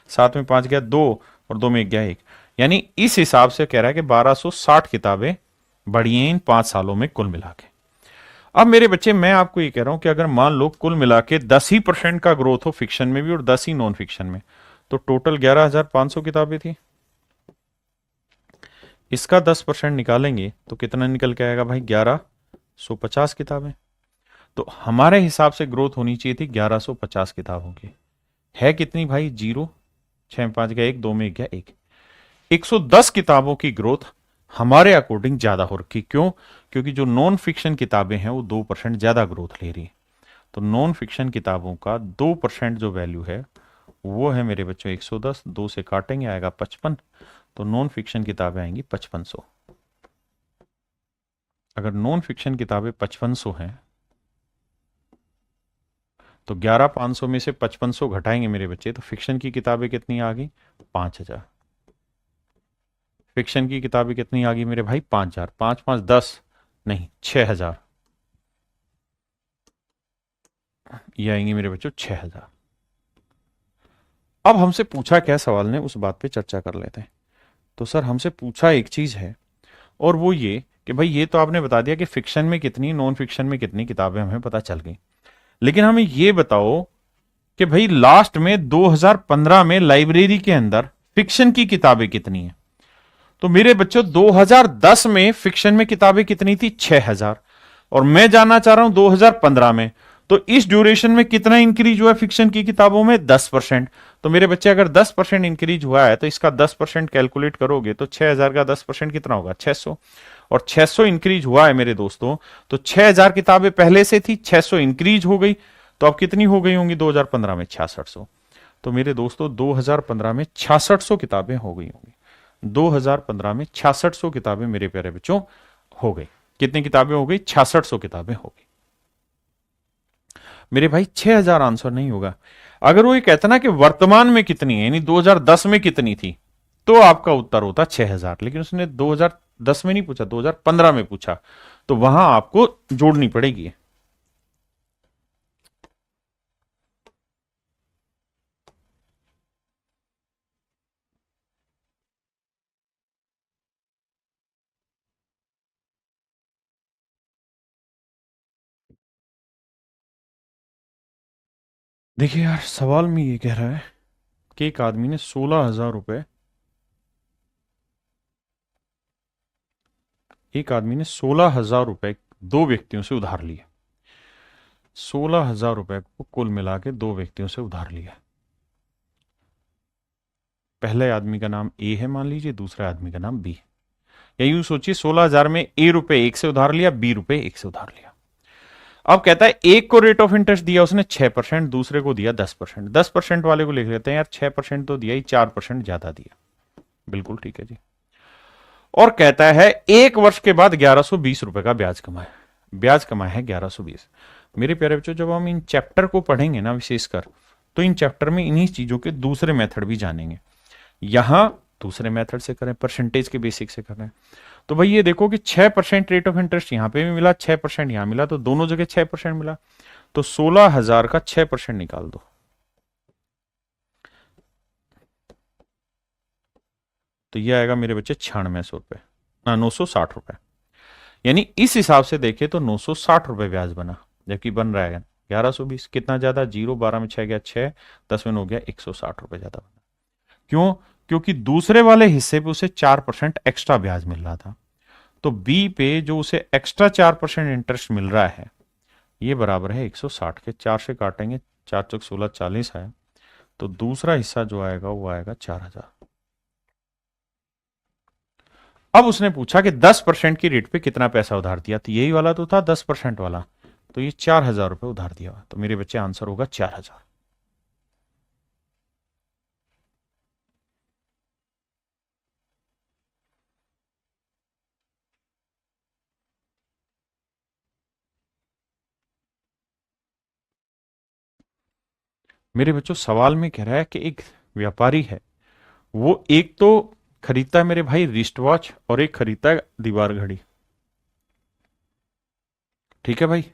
7 में 5 गया 2, और 2 में 1 गया 1। यानी इस हिसाब से कह रहा है कि 1260 किताबें बढ़ी हैं इन 5 सालों में कुल मिला के। अब मेरे बच्चे मैं आपको ये कह रहा हूं कि अगर मान लो कुल मिला के 10% का ग्रोथ हो फिक्शन में भी और 10 ही नॉन फिक्शन में, तो टोटल 11,500 किताबें थी। इसका 10% निकालेंगे तो कितना निकल के आएगा भाई, 1150 किताबें। तो हमारे हिसाब से ग्रोथ होनी चाहिए थी 1150 किताबों की। है कितनी भाई, 0 6 में 5 गया 1, 2 में 1 गया 1। 110 किताबों की ग्रोथ हमारे अकॉर्डिंग ज्यादा हो रखी। क्यों, क्योंकि जो नॉन फिक्शन किताबें हैं वो 2% ज्यादा ग्रोथ ले रही। तो नॉन फिक्शन किताबों का 2% जो वैल्यू है वो है मेरे बच्चों 110, 2 से काटेंगे आएगा 55। तो नॉन फिक्शन किताबें आएंगी 5500। अगर नॉन फिक्शन किताबें 5500 हैं तो 11,500 में से 5500 घटाएंगे मेरे बच्चे, तो फिक्शन की किताबें कितनी आ गई, 5,000। फिक्शन की किताबें कितनी आ गई मेरे भाई, 5,000। 5 5 10, नहीं 6,000। ये आएंगे मेरे बच्चों 6,000। अब हमसे पूछा क्या सवाल ने, उस बात पे चर्चा कर लेते हैं। तो सर हमसे पूछा एक चीज है, और वो ये कि भाई ये तो आपने बता दिया कि फिक्शन में कितनी नॉन फिक्शन में कितनी किताबें हमें पता चल गई, लेकिन हमें ये बताओ कि भाई लास्ट में 2015 में लाइब्रेरी के अंदर फिक्शन की किताबें कितनी है। तो मेरे बच्चों 2010 में फिक्शन में किताबें कितनी थी, 6,000। और मैं जानना चाह रहा हूं 2015 में, तो इस ड्यूरेशन में कितना इंक्रीज हुआ फिक्शन की किताबों में, 10%। तो मेरे बच्चे अगर 10% इंक्रीज हुआ है तो इसका 10% कैलकुलेट करोगे तो 6,000 का 10% कितना होगा, 600। और 600 इंक्रीज हुआ है मेरे दोस्तों, तो 6,000 किताबें पहले से थी, 600 इंक्रीज हो गई, तो अब कितनी हो गई होंगी 2015 में, 6600। तो मेरे दोस्तों 2015 में 6600 किताबें हो गई होंगी। 2015 में 6600 किताबें मेरे प्यारे बच्चों हो गई। कितनी किताबें हो गई, 6600 किताबें हो गई। मेरे भाई 6,000 आंसर नहीं होगा। अगर वो ये कहता ना कि वर्तमान में कितनी है, यानी 2010 में कितनी थी, तो आपका उत्तर होता 6,000। लेकिन उसने 2010 में नहीं पूछा, 2015 में पूछा, तो वहां आपको जोड़नी पड़ेगी। देखिए यार, सवाल में ये कह रहा है कि एक आदमी ने 16,000 रुपए, एक आदमी ने 16,000 रुपए दो व्यक्तियों से उधार लिए। 16,000 रुपए को कुल मिला के दो व्यक्तियों से उधार लिया। पहले आदमी का नाम ए है मान लीजिए, दूसरे आदमी का नाम बी। या यूं सोचिए, 16,000 में ए रुपए एक से उधार लिया, बी रुपए एक से उधार लिया। अब कहता है एक को रेट ऑफ इंटरेस्ट दिया उसने 6%, दूसरे को दिया 10%। 10% वाले को लिख लेते हैं यार, 6% तो दिया ही, 4% ज्यादा दिया। बिल्कुल ठीक है जी। और कहता है एक वर्ष के बाद 1120 रुपए का ब्याज कमाया। ब्याज कमाया है 1120। मेरे प्यारे बच्चों, जब हम इन चैप्टर को पढ़ेंगे ना विशेषकर, तो इन चैप्टर में इन्हीं चीजों के दूसरे मेथड भी जानेंगे। यहां दूसरे मेथड से करें, परसेंटेज के बेसिक से करें। तो भाई ये देखो कि 6% रेट ऑफ इंटरेस्ट यहां पे भी मिला, 6% यहां मिला, तो दोनों जगह 6% मिला। तो 16,000 का 6% निकाल दो, तो ये आएगा मेरे बच्चे 9600 रुपए, ना 960 रुपए। यानी इस हिसाब से देखे तो 960 रुपए ब्याज बना, जबकि बन रहा है 1120। कितना ज्यादा? 0, 12 में 6 गया 6, 10 में हो गया 160 रुपए ज्यादा बना। क्यों? क्योंकि दूसरे वाले हिस्से पे उसे 4% एक्स्ट्रा ब्याज मिल रहा था। तो बी पे जो उसे एक्स्ट्रा 4% इंटरेस्ट मिल रहा है, ये बराबर है 160 के। 4 से काटेंगे, 4 चौक 16, 40 है। तो दूसरा हिस्सा जो आएगा वो आएगा 4,000। अब उसने पूछा कि 10% की रेट पे कितना पैसा उधार दिया, तो यही वाला तो था 10% वाला। तो ये 4,000 रुपए उधार दिया हुआ। तो मेरे बच्चे आंसर होगा 4,000। मेरे बच्चों, सवाल में कह रहा है कि एक व्यापारी है, वो एक तो खरीदता है मेरे भाई रिस्ट वॉच, और एक खरीदता है दीवार घड़ी। ठीक है भाई,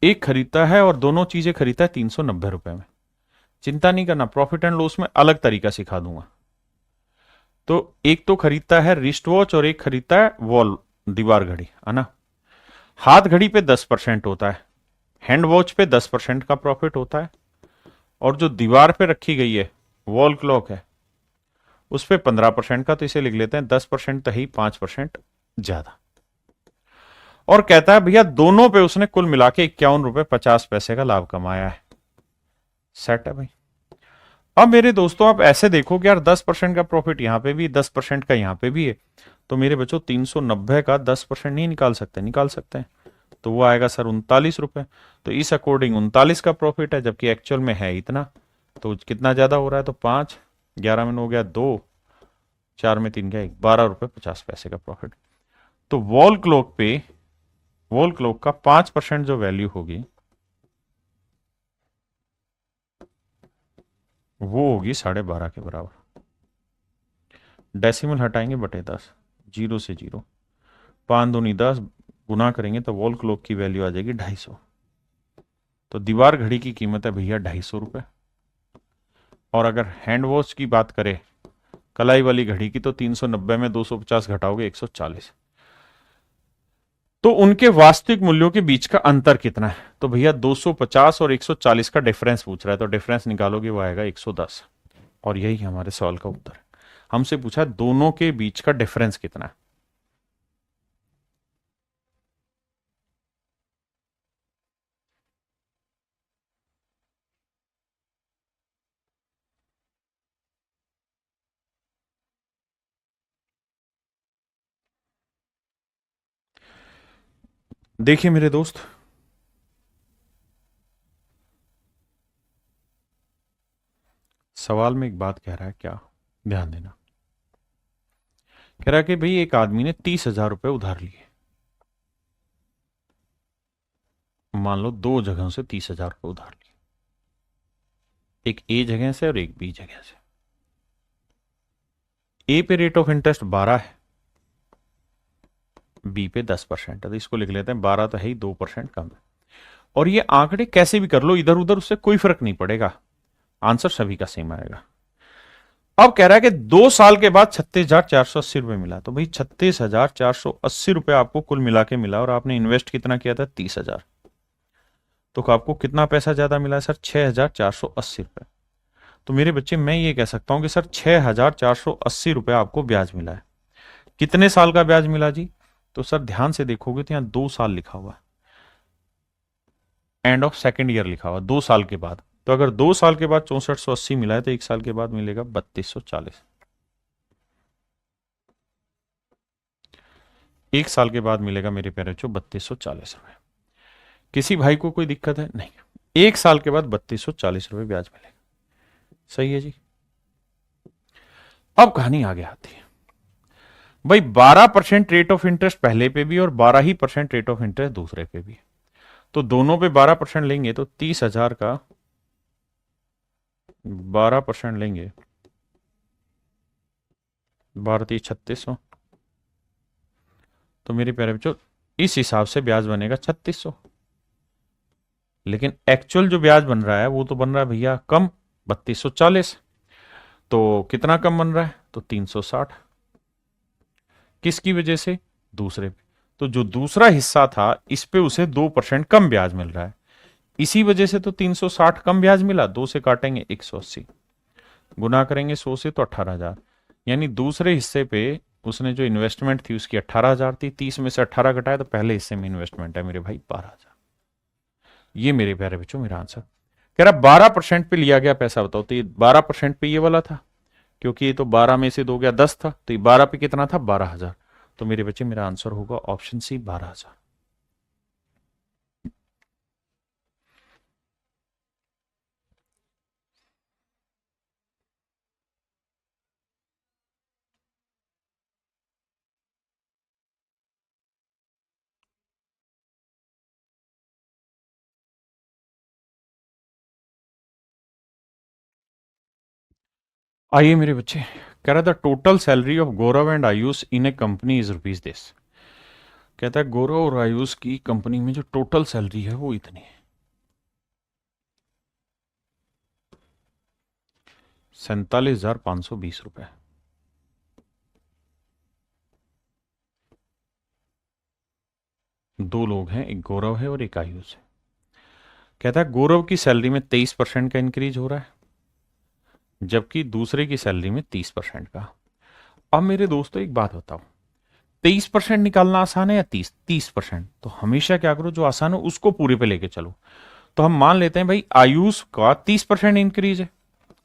एक खरीदता है और दोनों चीजें खरीदता है 390 रुपए में। चिंता नहीं करना, प्रॉफिट एंड लॉस में अलग तरीका सिखा दूंगा। तो एक तो खरीदता है रिस्ट वॉच और एक खरीदता है वॉल, दीवार घड़ी, है ना। हाथ घड़ी पे 10% होता है, हैंड वॉच पे 10% का प्रॉफिट होता है, और जो दीवार पे रखी गई है वॉल क्लॉक है, उस पे 15% का। तो इसे लिख लेते हैं 10% तो ही, 5% ज्यादा। और कहता है भैया दोनों पे उसने कुल मिला के 51 रुपए 50 पैसे का लाभ कमाया है। सेट है भाई। अब मेरे दोस्तों, आप ऐसे देखो कि यार 10% का प्रॉफिट यहां पे भी, 10% का यहां पे भी है। तो मेरे बच्चों 390 का 10% नहीं निकाल सकते? निकाल सकते हैं। तो वो आएगा सर 39 रुपए। तो इस अकॉर्डिंग 39 का प्रॉफिट है, जबकि एक्चुअल में है इतना। तो कितना ज्यादा हो रहा है? तो 5, 11 में हो गया 2, 4 में 3 गया 1, 12 रुपए 50 पैसे का प्रॉफिट। तो वॉल क्लॉक पे, वॉल क्लॉक का 5% जो वैल्यू होगी वो होगी 12.5 के बराबर। डेसिमल हटाएंगे बटे 10, जीरो से जीरो, 5 दूनी 10, गुना करेंगे तो वॉल क्लॉक की वैल्यू आ जाएगी 250। तो दीवार घड़ी की कीमत है भैया 250 रुपए। और अगर हैंड वॉच की बात करें, कलाई वाली घड़ी की, तो 390 में 250 घटाओगे 140। तो उनके वास्तविक मूल्यों के बीच का अंतर कितना है? तो भैया 250 और 140 का डिफरेंस पूछ रहा है, तो डिफरेंस निकालोगे वो आएगा 110। और यही हमारे सवाल का उत्तर है। हमसे पूछा दोनों के बीच का डिफरेंस कितना है। देखिए मेरे दोस्त, सवाल में एक बात कह रहा है, क्या? ध्यान देना। कह रहा है कि भाई एक आदमी ने 30,000 रुपए उधार लिए। मान लो दो जगहों से 30,000 रुपए उधार लिए, एक ए जगह से और एक बी जगह से। ए पे रेट ऑफ इंटरेस्ट 12 है, बी पे 10% है। तो इसको लिख लेते हैं 12 तो है ही, 2% कम है। और ये आंकड़े कैसे भी कर लो इधर उधर, उससे कोई फर्क नहीं पड़ेगा, आंसर सभी का सेम आएगा। अब कह रहा है कि 2 साल के बाद 36,480 रुपए मिला। तो भाई 36,480 रुपए आपको कुल मिला के मिला, और आपने इन्वेस्ट कितना किया था? 30,000। तो आपको कितना पैसा ज्यादा मिला है सर? 6,480 रुपये। तो मेरे बच्चे मैं ये कह सकता हूं कि सर 6,480 रुपये आपको ब्याज मिला है। कितने साल का ब्याज मिला जी? तो सर ध्यान से देखोगे तो यहां 2 साल लिखा हुआ है, एंड ऑफ सेकेंड ईयर लिखा हुआ, 2 साल के बाद। तो अगर 2 साल के बाद 6480 मिला है तो 1 साल के बाद मिलेगा 3240। 1 साल के बाद मिलेगा मेरे प्यारे बच्चों 3240 रुपये। किसी भाई को कोई दिक्कत है? नहीं। 1 साल के बाद 3240 रुपये ब्याज मिलेगा। सही है जी। अब कहानी आगे आती है भाई, 12% रेट ऑफ इंटरेस्ट पहले पे भी और 12% रेट ऑफ इंटरेस्ट दूसरे पे भी। तो दोनों पे 12% लेंगे तो 30,000 का 12% लेंगे, 12,3600। तो मेरे प्यारे बच्चों इस हिसाब से ब्याज बनेगा 3600। लेकिन एक्चुअल जो ब्याज बन रहा है वो तो बन रहा है भैया कम, 3240। तो कितना कम बन रहा है? तो 360। किसकी वजह से? दूसरे पे। तो जो दूसरा हिस्सा था इस पे उसे 2% कम ब्याज मिल रहा है, इसी वजह से तो 360 कम ब्याज मिला। 2 से काटेंगे 180, गुना करेंगे 100 से तो 18,000। यानी दूसरे हिस्से पे उसने जो इन्वेस्टमेंट थी उसकी 18,000 थी, 30 में से 18 घटाया तो पहले हिस्से में इन्वेस्टमेंट है मेरे भाई 12,000। ये मेरे प्यारे बच्चों मेरा आंसर। कह रहा 12% पे लिया गया पैसा, बताओ। तो ये 12% पे ये वाला था, क्योंकि ये तो 12 में से 2 गया 10 था, तो ये 12 पे कितना था? 12,000। तो मेरे बच्चे मेरा आंसर होगा ऑप्शन सी, 12,000। आइए मेरे बच्चे, कह रहा था total salary of Gaurav and Ayush in A company is rupees this. कहता है गौरव और आयुष की कंपनी में जो टोटल सैलरी है वो इतनी है, 47,520 रुपए। दो लोग हैं, एक गौरव है और एक आयुष है। कहता है गौरव की सैलरी में 23% का इंक्रीज हो रहा है, जबकि दूसरे की सैलरी में 30% का। अब मेरे दोस्तों एक बात बताओ, 23% निकालना आसान है या 30%? तो हमेशा क्या करो, जो आसान हो उसको पूरे पे लेके चलो। तो हम मान लेते हैं भाई आयुष का 30% इंक्रीज है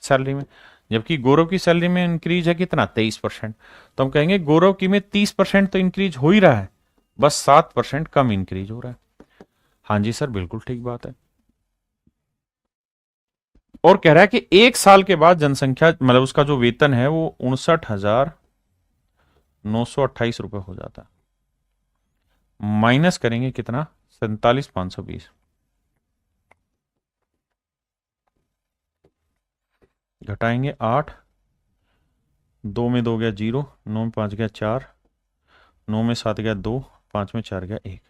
सैलरी में, जबकि गौरव की सैलरी में इंक्रीज है कितना? 23%। तो हम कहेंगे गौरव की में 30% तो इंक्रीज हो ही रहा है, बस 7% कम इंक्रीज हो रहा है। हाँ जी सर, बिल्कुल ठीक बात है। और कह रहा है कि 1 साल के बाद जनसंख्या मतलब उसका जो वेतन है वो 59,928 रुपये हो जाता है। माइनस करेंगे कितना? 47,520। घटाएंगे 8, 2 में 2 गया 0, 9 में 5 गया 4, 9 में 7 गया 2, 5 में 4 गया 1।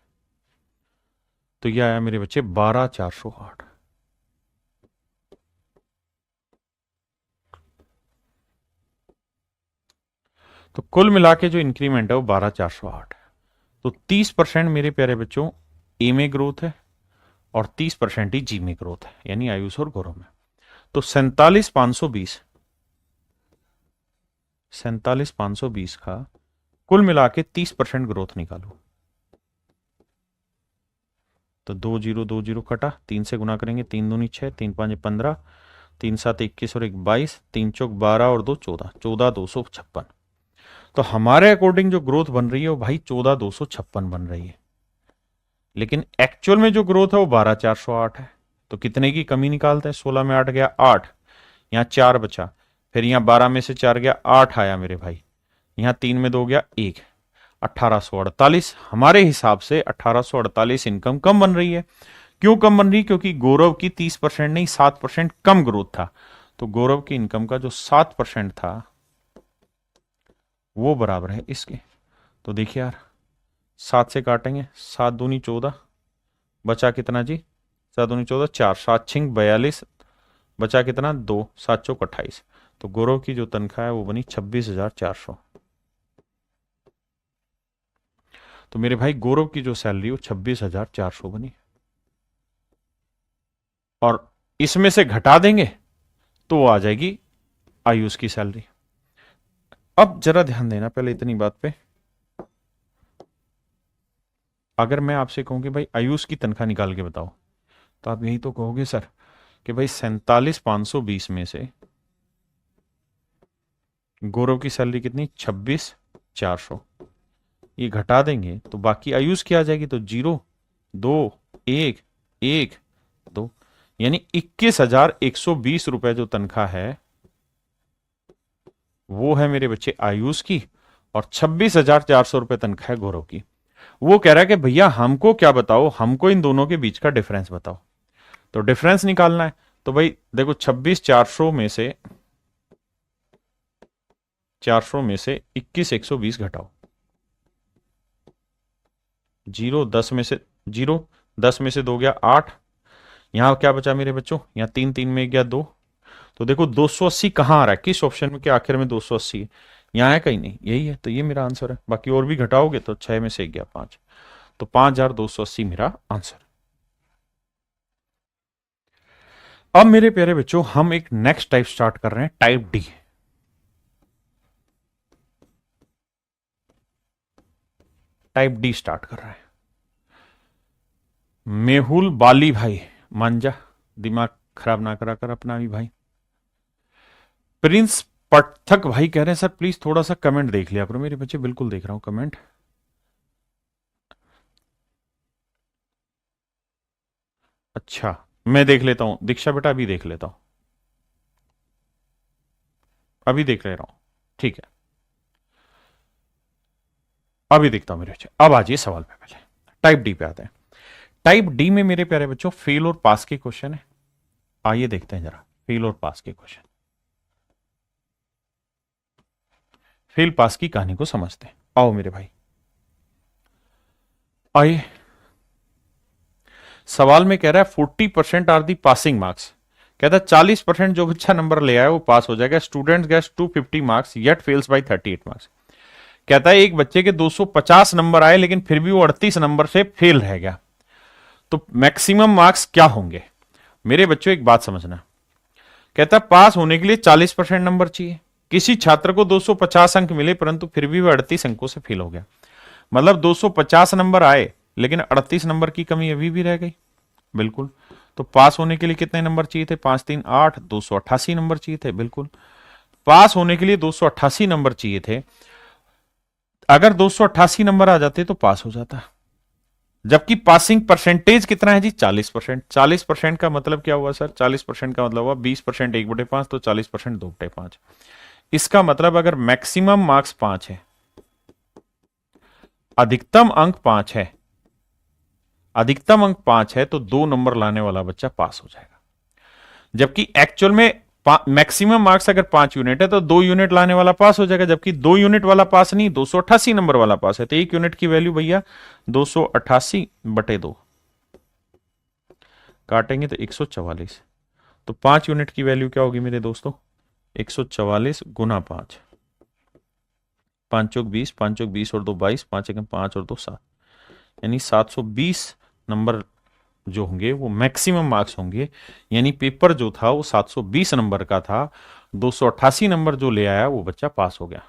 तो यह आया मेरे बच्चे 12,408। तो कुल मिला के जो इंक्रीमेंट है वो 12,408 है। तो 30% मेरे प्यारे बच्चों ए में ग्रोथ है और 30% ही जी में ग्रोथ है, यानी आयुष और गौरव में। तो 47,520 का कुल मिला के 30% ग्रोथ निकालो। तो 2 0 2 0 कटा, 3 से गुना करेंगे, 3 दूनी 6, 3 5 15, 3 7 21 और 1 22, 3 चौक 12 और 2 14, 14,256। तो हमारे अकॉर्डिंग जो ग्रोथ बन रही है वो भाई 14,256 बन रही है, लेकिन एक्चुअल में जो ग्रोथ है वो 12,408 है। तो कितने की कमी निकालते हैं? 16 में 8 गया 8, यहाँ 4 बचा, फिर यहाँ 12 में से 4 गया 8 आया मेरे भाई, यहाँ 3 में 2 गया 1, 1848। हमारे हिसाब से 1848 इनकम कम बन रही है। क्यों कम बन रही? क्योंकि गौरव की 30% नहीं 7% कम ग्रोथ था। तो गौरव की इनकम का जो 7% था वो बराबर है इसके। तो देखिए यार, 7 से काटेंगे, 7 दूनी 14, बचा कितना जी? 7 दूनी 14, 4, 7 छिंग 42, बचा कितना? 2, 7 चौक 28। तो गौरव की जो तनख्वाह है वो बनी 26,400। तो मेरे भाई गौरव की जो सैलरी वो 26,400 बनी। और इसमें से घटा देंगे तो वो आ जाएगी आयुष की सैलरी। अब जरा ध्यान देना पहले इतनी बात पे। अगर मैं आपसे कहूं कि भाई आयुष की तनख्वाह निकाल के बताओ, तो आप यही तो कहोगे सर कि भाई 47,520 में से गौरव की सैलरी कितनी, 26,400, ये घटा देंगे तो बाकी आयुष की आ जाएगी। तो 0 2 1 1 2, यानी 21,120 रुपए जो तनख्वाह है वो है मेरे बच्चे आयुष की, और 26,400 रुपए तनख्वाह है गौरव की। वो कह रहा है कि भैया हमको क्या बताओ, हमको इन दोनों के बीच का डिफरेंस बताओ। तो डिफरेंस निकालना है तो भाई देखो 26,400 में से 21,120 घटाओ। 10 में से 2 गया 8, यहां क्या बचा मेरे बच्चों, यहां 3 3 में गया 2। तो देखो 280 कहां आ रहा है, किस ऑप्शन में के आखिर में 280 है, यहां है कहीं नहीं, यही है। तो ये मेरा आंसर है। बाकी और भी घटाओगे तो 6 में से 1 गया 5, तो 5,280 मेरा आंसर। अब मेरे प्यारे बच्चों हम एक नेक्स्ट टाइप स्टार्ट कर रहे हैं, type D. Type D start कर रहे हैं। मेहुल बाली भाई, मांझा, दिमाग खराब ना करा कर अपना भी भाई। प्रिंस पटथक भाई कह रहे हैं सर प्लीज थोड़ा सा कमेंट देख लिया करो। मेरे बच्चे बिल्कुल देख रहा हूं कमेंट। अच्छा मैं देख लेता हूं, दीक्षा बेटा अभी देख लेता हूं, अभी देख ले रहा हूं, ठीक है अभी देखता हूं मेरे बच्चे। अब आ जाइए सवाल पे, पहले टाइप डी पे आते हैं। टाइप डी में मेरे प्यारे बच्चों फेल और पास के क्वेश्चन है। आइए देखते हैं जरा फेल और पास के क्वेश्चन। फेल पास की कहानी को समझते हैं, आओ मेरे भाई। आइए सवाल में कह रहा है 40% आर दी पासिंग मार्क्स। कहता है 40% जो बच्चा नंबर ले आया वो पास हो जाएगा। Students gets 250 marks yet fails by 38 marks. कहता है एक बच्चे के 250 नंबर आए लेकिन फिर भी वो 38 नंबर से फेल रह गया, तो मैक्सिमम मार्क्स क्या होंगे। मेरे बच्चों एक बात समझना, कहता है पास होने के लिए 40% नंबर चाहिए। किसी छात्र को 250 अंक मिले परंतु फिर भी वह 38 अंकों से फेल हो गया, मतलब 250 नंबर आए लेकिन 38 नंबर की कमी अभी भी रह गई। बिल्कुल, तो पास होने के लिए कितने नंबर चाहिए थे, 5 3 8, 288 नंबर चाहिए थे। बिल्कुल, पास होने के लिए 288 नंबर चाहिए थे। अगर 288 नंबर आ जाते तो पास हो जाता, जबकि पासिंग परसेंटेज कितना है जी, 40%। 40% का मतलब क्या हुआ सर, 40% का मतलब हुआ 20% 1/5, तो 40% 2/5। इसका मतलब अगर मैक्सिमम मार्क्स 5 है, अधिकतम अंक 5 है, अधिकतम अंक 5 है, तो 2 नंबर लाने वाला बच्चा पास हो जाएगा। जबकि एक्चुअल में मैक्सिमम मार्क्स अगर 5 यूनिट है तो 2 यूनिट लाने वाला पास हो जाएगा, जबकि 2 यूनिट वाला पास नहीं, 288 नंबर वाला पास है। तो 1 यूनिट की वैल्यू भैया 288/2, काटेंगे तो 144। तो 5 यूनिट की वैल्यू क्या होगी मेरे दोस्तों, 144 गुना 5, 5 चौक 20, 5 चौक 20 और 2 22, 5 एकम 5 और 2 7, यानी 720 नंबर जो होंगे वो मैक्सिमम मार्क्स होंगे। यानी पेपर जो था वो 720 नंबर का था, 288 नंबर जो ले आया वो बच्चा पास हो गया।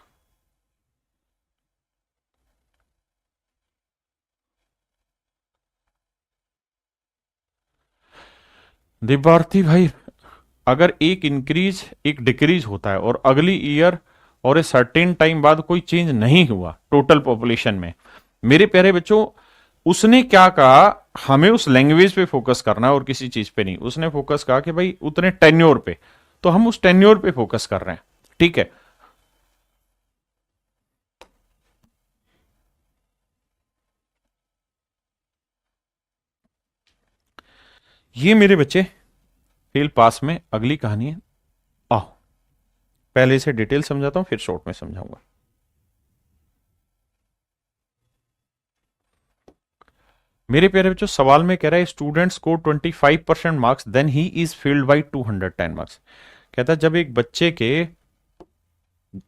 दिव्यार्थी भाई, अगर एक इंक्रीज एक डिक्रीज होता है और अगली ईयर और ए सर्टेन टाइम बाद कोई चेंज नहीं हुआ टोटल पॉपुलेशन में, मेरे प्यारे बच्चों उसने क्या कहा, हमें उस लैंग्वेज पे फोकस करना है और किसी चीज पे नहीं। उसने फोकस कहा कि भाई उतने टेन्योर पे, तो हम उस टेन्योर पे फोकस कर रहे हैं, ठीक है। ये मेरे बच्चे फेल पास में अगली कहानी है। आओ पहले इसे डिटेल समझाता हूं फिर शॉर्ट में समझाऊंगा। मेरे प्यारे बच्चों सवाल में कह रहा है स्टूडेंट्स को 25% marks then he is failed by 210 marks. कहता है जब एक बच्चे के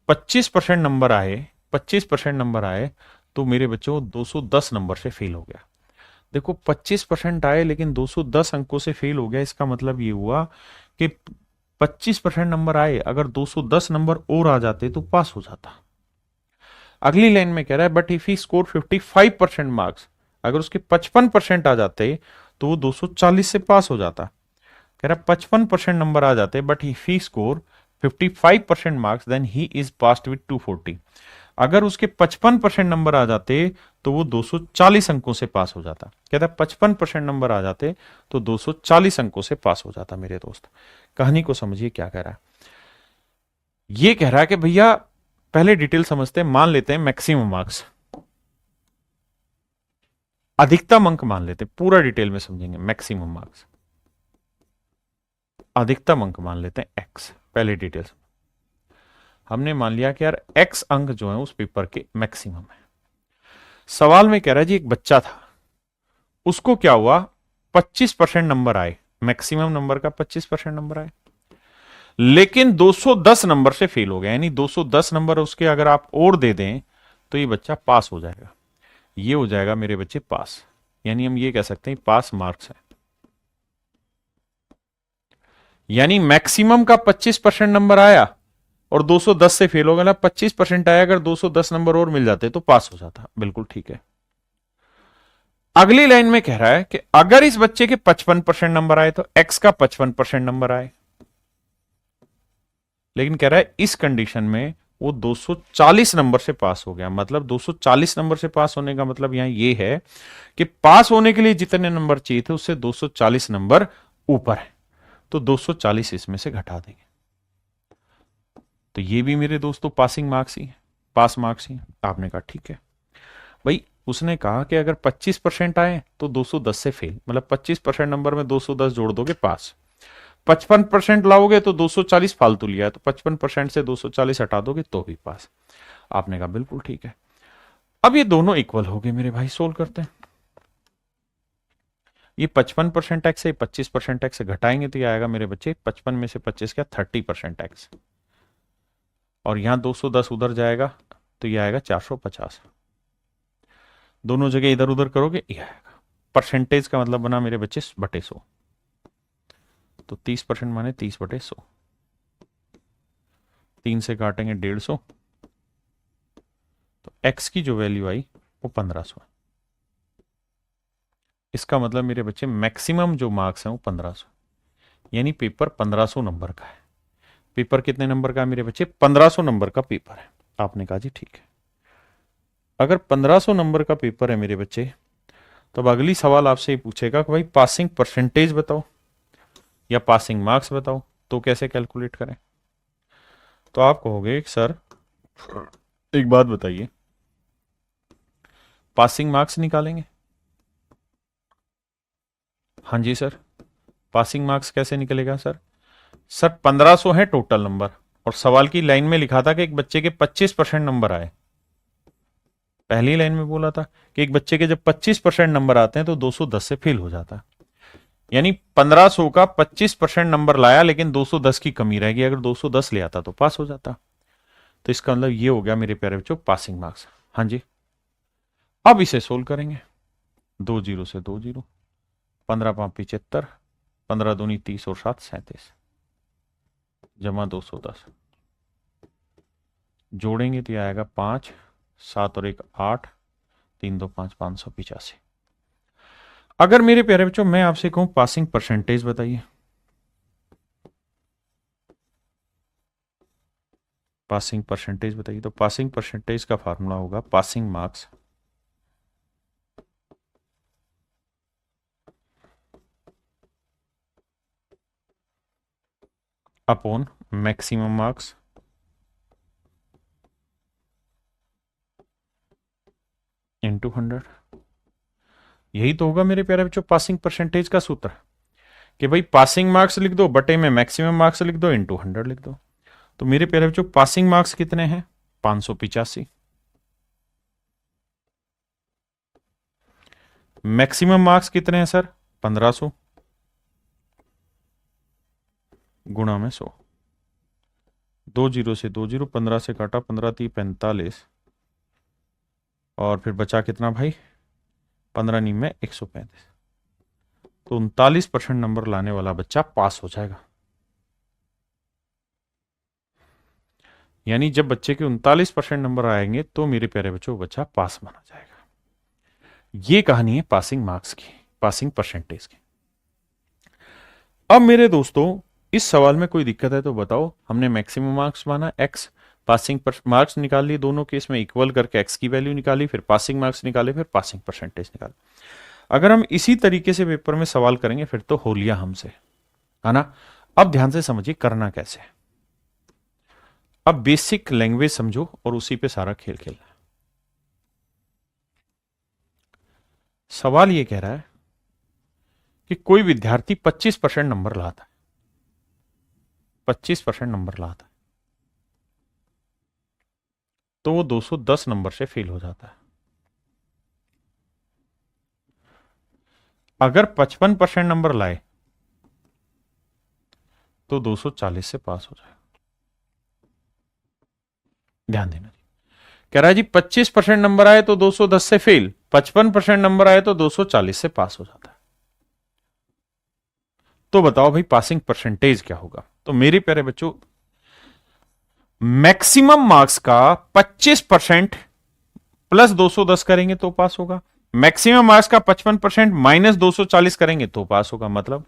25% नंबर आए, 25% नंबर आए तो मेरे बच्चों 210 नंबर से फेल हो गया। देखो 25% आए लेकिन 210 अंकों से फेल हो गया, इसका मतलब ये हुआ कि 25% नंबर आए, अगर 210 नंबर और आ जाते तो पास हो जाता। अगली लाइन में कह रहा है but if he score 55% marks, अगर उसके 55% आ जाते तो वो 240 से पास हो जाता। कह रहा है 55% नंबर आ जाते but if he score 55% marks then he is passed with 240। अगर उसके 55% नंबर आ जाते तो वो 240 अंकों से पास हो जाता। कहता है 55% नंबर आ जाते तो 240 अंकों से पास हो जाता। मेरे दोस्त, कहानी को समझिए क्या कह रहा है। ये कह रहा है कि भैया पहले डिटेल समझते हैं, मान लेते हैं मैक्सिमम मार्क्स, अधिकतम अंक मान लेते हैं, पूरा डिटेल में समझेंगे। मैक्सिमम मार्क्स, अधिकतम अंक मान लेते हैं एक्स। पहले डिटेल हमने मान लिया कि यार एक्स अंक जो है उस पेपर के मैक्सिमम है। सवाल में कह रहा है जी एक बच्चा था, उसको क्या हुआ, 25% नंबर आए, मैक्सिमम नंबर का 25% नंबर आए, लेकिन 210 नंबर से फेल हो गया। यानी 210 नंबर उसके अगर आप और दे दें तो ये बच्चा पास हो जाएगा। ये हो जाएगा मेरे बच्चे पास, यानी हम ये कह सकते हैं पास मार्क्स है। यानी मैक्सिमम का 25% नंबर आया और 210 से फेल हो गया, 25% आया, अगर 210 नंबर और मिल जाते तो पास हो जाता। बिल्कुल ठीक है। अगली लाइन में कह रहा है कि अगर इस बच्चे के 55% नंबर आए तो एक्स का 55% नंबर आए, लेकिन कह रहा है इस कंडीशन में वो 240 नंबर से पास हो गया। मतलब 240 नंबर से पास होने का मतलब यहां ये है कि पास होने के लिए जितने नंबर चाहिए थे उससे 240 नंबर ऊपर है, तो 240 इसमें से घटा देंगे। तो ये भी मेरे दोस्तों पासिंग मार्क्स ही है, पास मार्क्स ही। आपने कहा ठीक है भाई, उसने कहा कि अगर 25% आए तो 210 से फेल, मतलब 25% नंबर में 210 जोड़ दोगे पास, 55% लाओगे तो 240 फालतू लिया है, तो 55% से 240 हटा दोगे तो भी पास। आपने कहा बिल्कुल ठीक है। अब ये दोनों इक्वल हो गए मेरे भाई, सोल्व करते हैं। ये 55% टैक्स है, 25% टैक्स घटाएंगे तो ये आएगा मेरे बच्चे 55 में से 25 क्या 30% टैक्स, और यहां 210 उधर जाएगा तो ये आएगा 450। दोनों जगह इधर उधर करोगे ये आएगा। परसेंटेज का मतलब बना मेरे बच्चे बटे 100, तो 30% माने 30/100, 3 से काटेंगे 150, तो x की जो वैल्यू आई वो 1500 है। इसका मतलब मेरे बच्चे मैक्सिमम जो मार्क्स हैं वो 1500, यानी पेपर 1500 नंबर का है। पेपर कितने नंबर का है मेरे बच्चे, 1500 नंबर का पेपर है। आपने कहा जी ठीक है। अगर 1500 नंबर का पेपर है मेरे बच्चे, तो अब अगली सवाल आपसे ये पूछेगा कि भाई पासिंग परसेंटेज बताओ या पासिंग मार्क्स बताओ, तो कैसे कैलकुलेट करें। तो आप कहोगे सर एक बात बताइए, पासिंग मार्क्स निकालेंगे। हाँ जी सर, पासिंग मार्क्स कैसे निकलेगा सर। सर 1500 है टोटल नंबर, और सवाल की लाइन में लिखा था कि एक बच्चे के 25% नंबर आए। पहली लाइन में बोला था कि एक बच्चे के जब 25% नंबर आते हैं तो 210 से फेल हो जाता है। यानी 1500 का 25% नंबर लाया, लेकिन 210 की कमी रहेगी, अगर 210 ले आता तो पास हो जाता। तो इसका मतलब ये हो गया मेरे प्यारे बच्चों पासिंग मार्क्स। हाँ जी, अब इसे सोल्व करेंगे। 2 जीरो से 2 जीरो, 15×5 75, 15 दूनी 30 और 7 37, जमा 210, जोड़ेंगे तो आएगा 5, 7 और 1 8, 3 2 5, 585। अगर मेरे प्यारे बच्चों मैं आपसे कहूं पासिंग परसेंटेज बताइए, पासिंग परसेंटेज बताइए, तो पासिंग परसेंटेज का फार्मूला होगा passing marks upon maximum marks into 100। यही तो होगा मेरे प्यारे बच्चों पासिंग परसेंटेज का सूत्र, कि भाई पासिंग मार्क्स लिख दो बटे में मैक्सिमम मार्क्स लिख दो इंटू 100 लिख दो। तो मेरे प्यारे बच्चों पासिंग मार्क्स कितने हैं 585, मैक्सिमम मार्क्स कितने हैं सर 1500 गुणा में 100, 2 जीरो से 2 जीरो, 15 से काटा 15 3 45, और फिर बचा कितना भाई 15 नीम में 135, तो 39% नंबर लाने वाला बच्चा पास हो जाएगा। यानी जब बच्चे के 39% नंबर आएंगे तो मेरे प्यारे बच्चों बच्चा पास माना जाएगा। ये कहानी है पासिंग मार्क्स की, पासिंग परसेंटेज की। अब मेरे दोस्तों इस सवाल में कोई दिक्कत है तो बताओ। हमने मैक्सिमम मार्क्स माना x, पासिंग मार्क्स निकाल लिए, दोनों केस में इक्वल करके x की वैल्यू निकाली, फिर पासिंग मार्क्स निकाले, फिर पासिंग परसेंटेज निकाले। अगर हम इसी तरीके से पेपर में सवाल करेंगे फिर तो हो लिया हमसे, है ना। अब ध्यान से समझिए करना कैसे है। अब बेसिक लैंग्वेज समझो और उसी पे सारा खेल खेलना है। सवाल ये कह रहा है कि कोई विद्यार्थी 25% नंबर लाता है, 25% नंबर लाता है, तो वो 210 नंबर से फेल हो जाता है। अगर 55% नंबर लाए तो 240 से पास हो जाएगा। ध्यान देना, कह रहा है जी 25% नंबर आए तो 210 से फेल, 55% नंबर आए तो 240 से पास हो जाता है। तो बताओ भाई पासिंग परसेंटेज क्या होगा। तो मेरे प्यारे बच्चों मैक्सिमम मार्क्स का 25% प्लस 210 करेंगे तो पास होगा, मैक्सिमम मार्क्स का 55% माइनस 240 करेंगे तो पास होगा। मतलब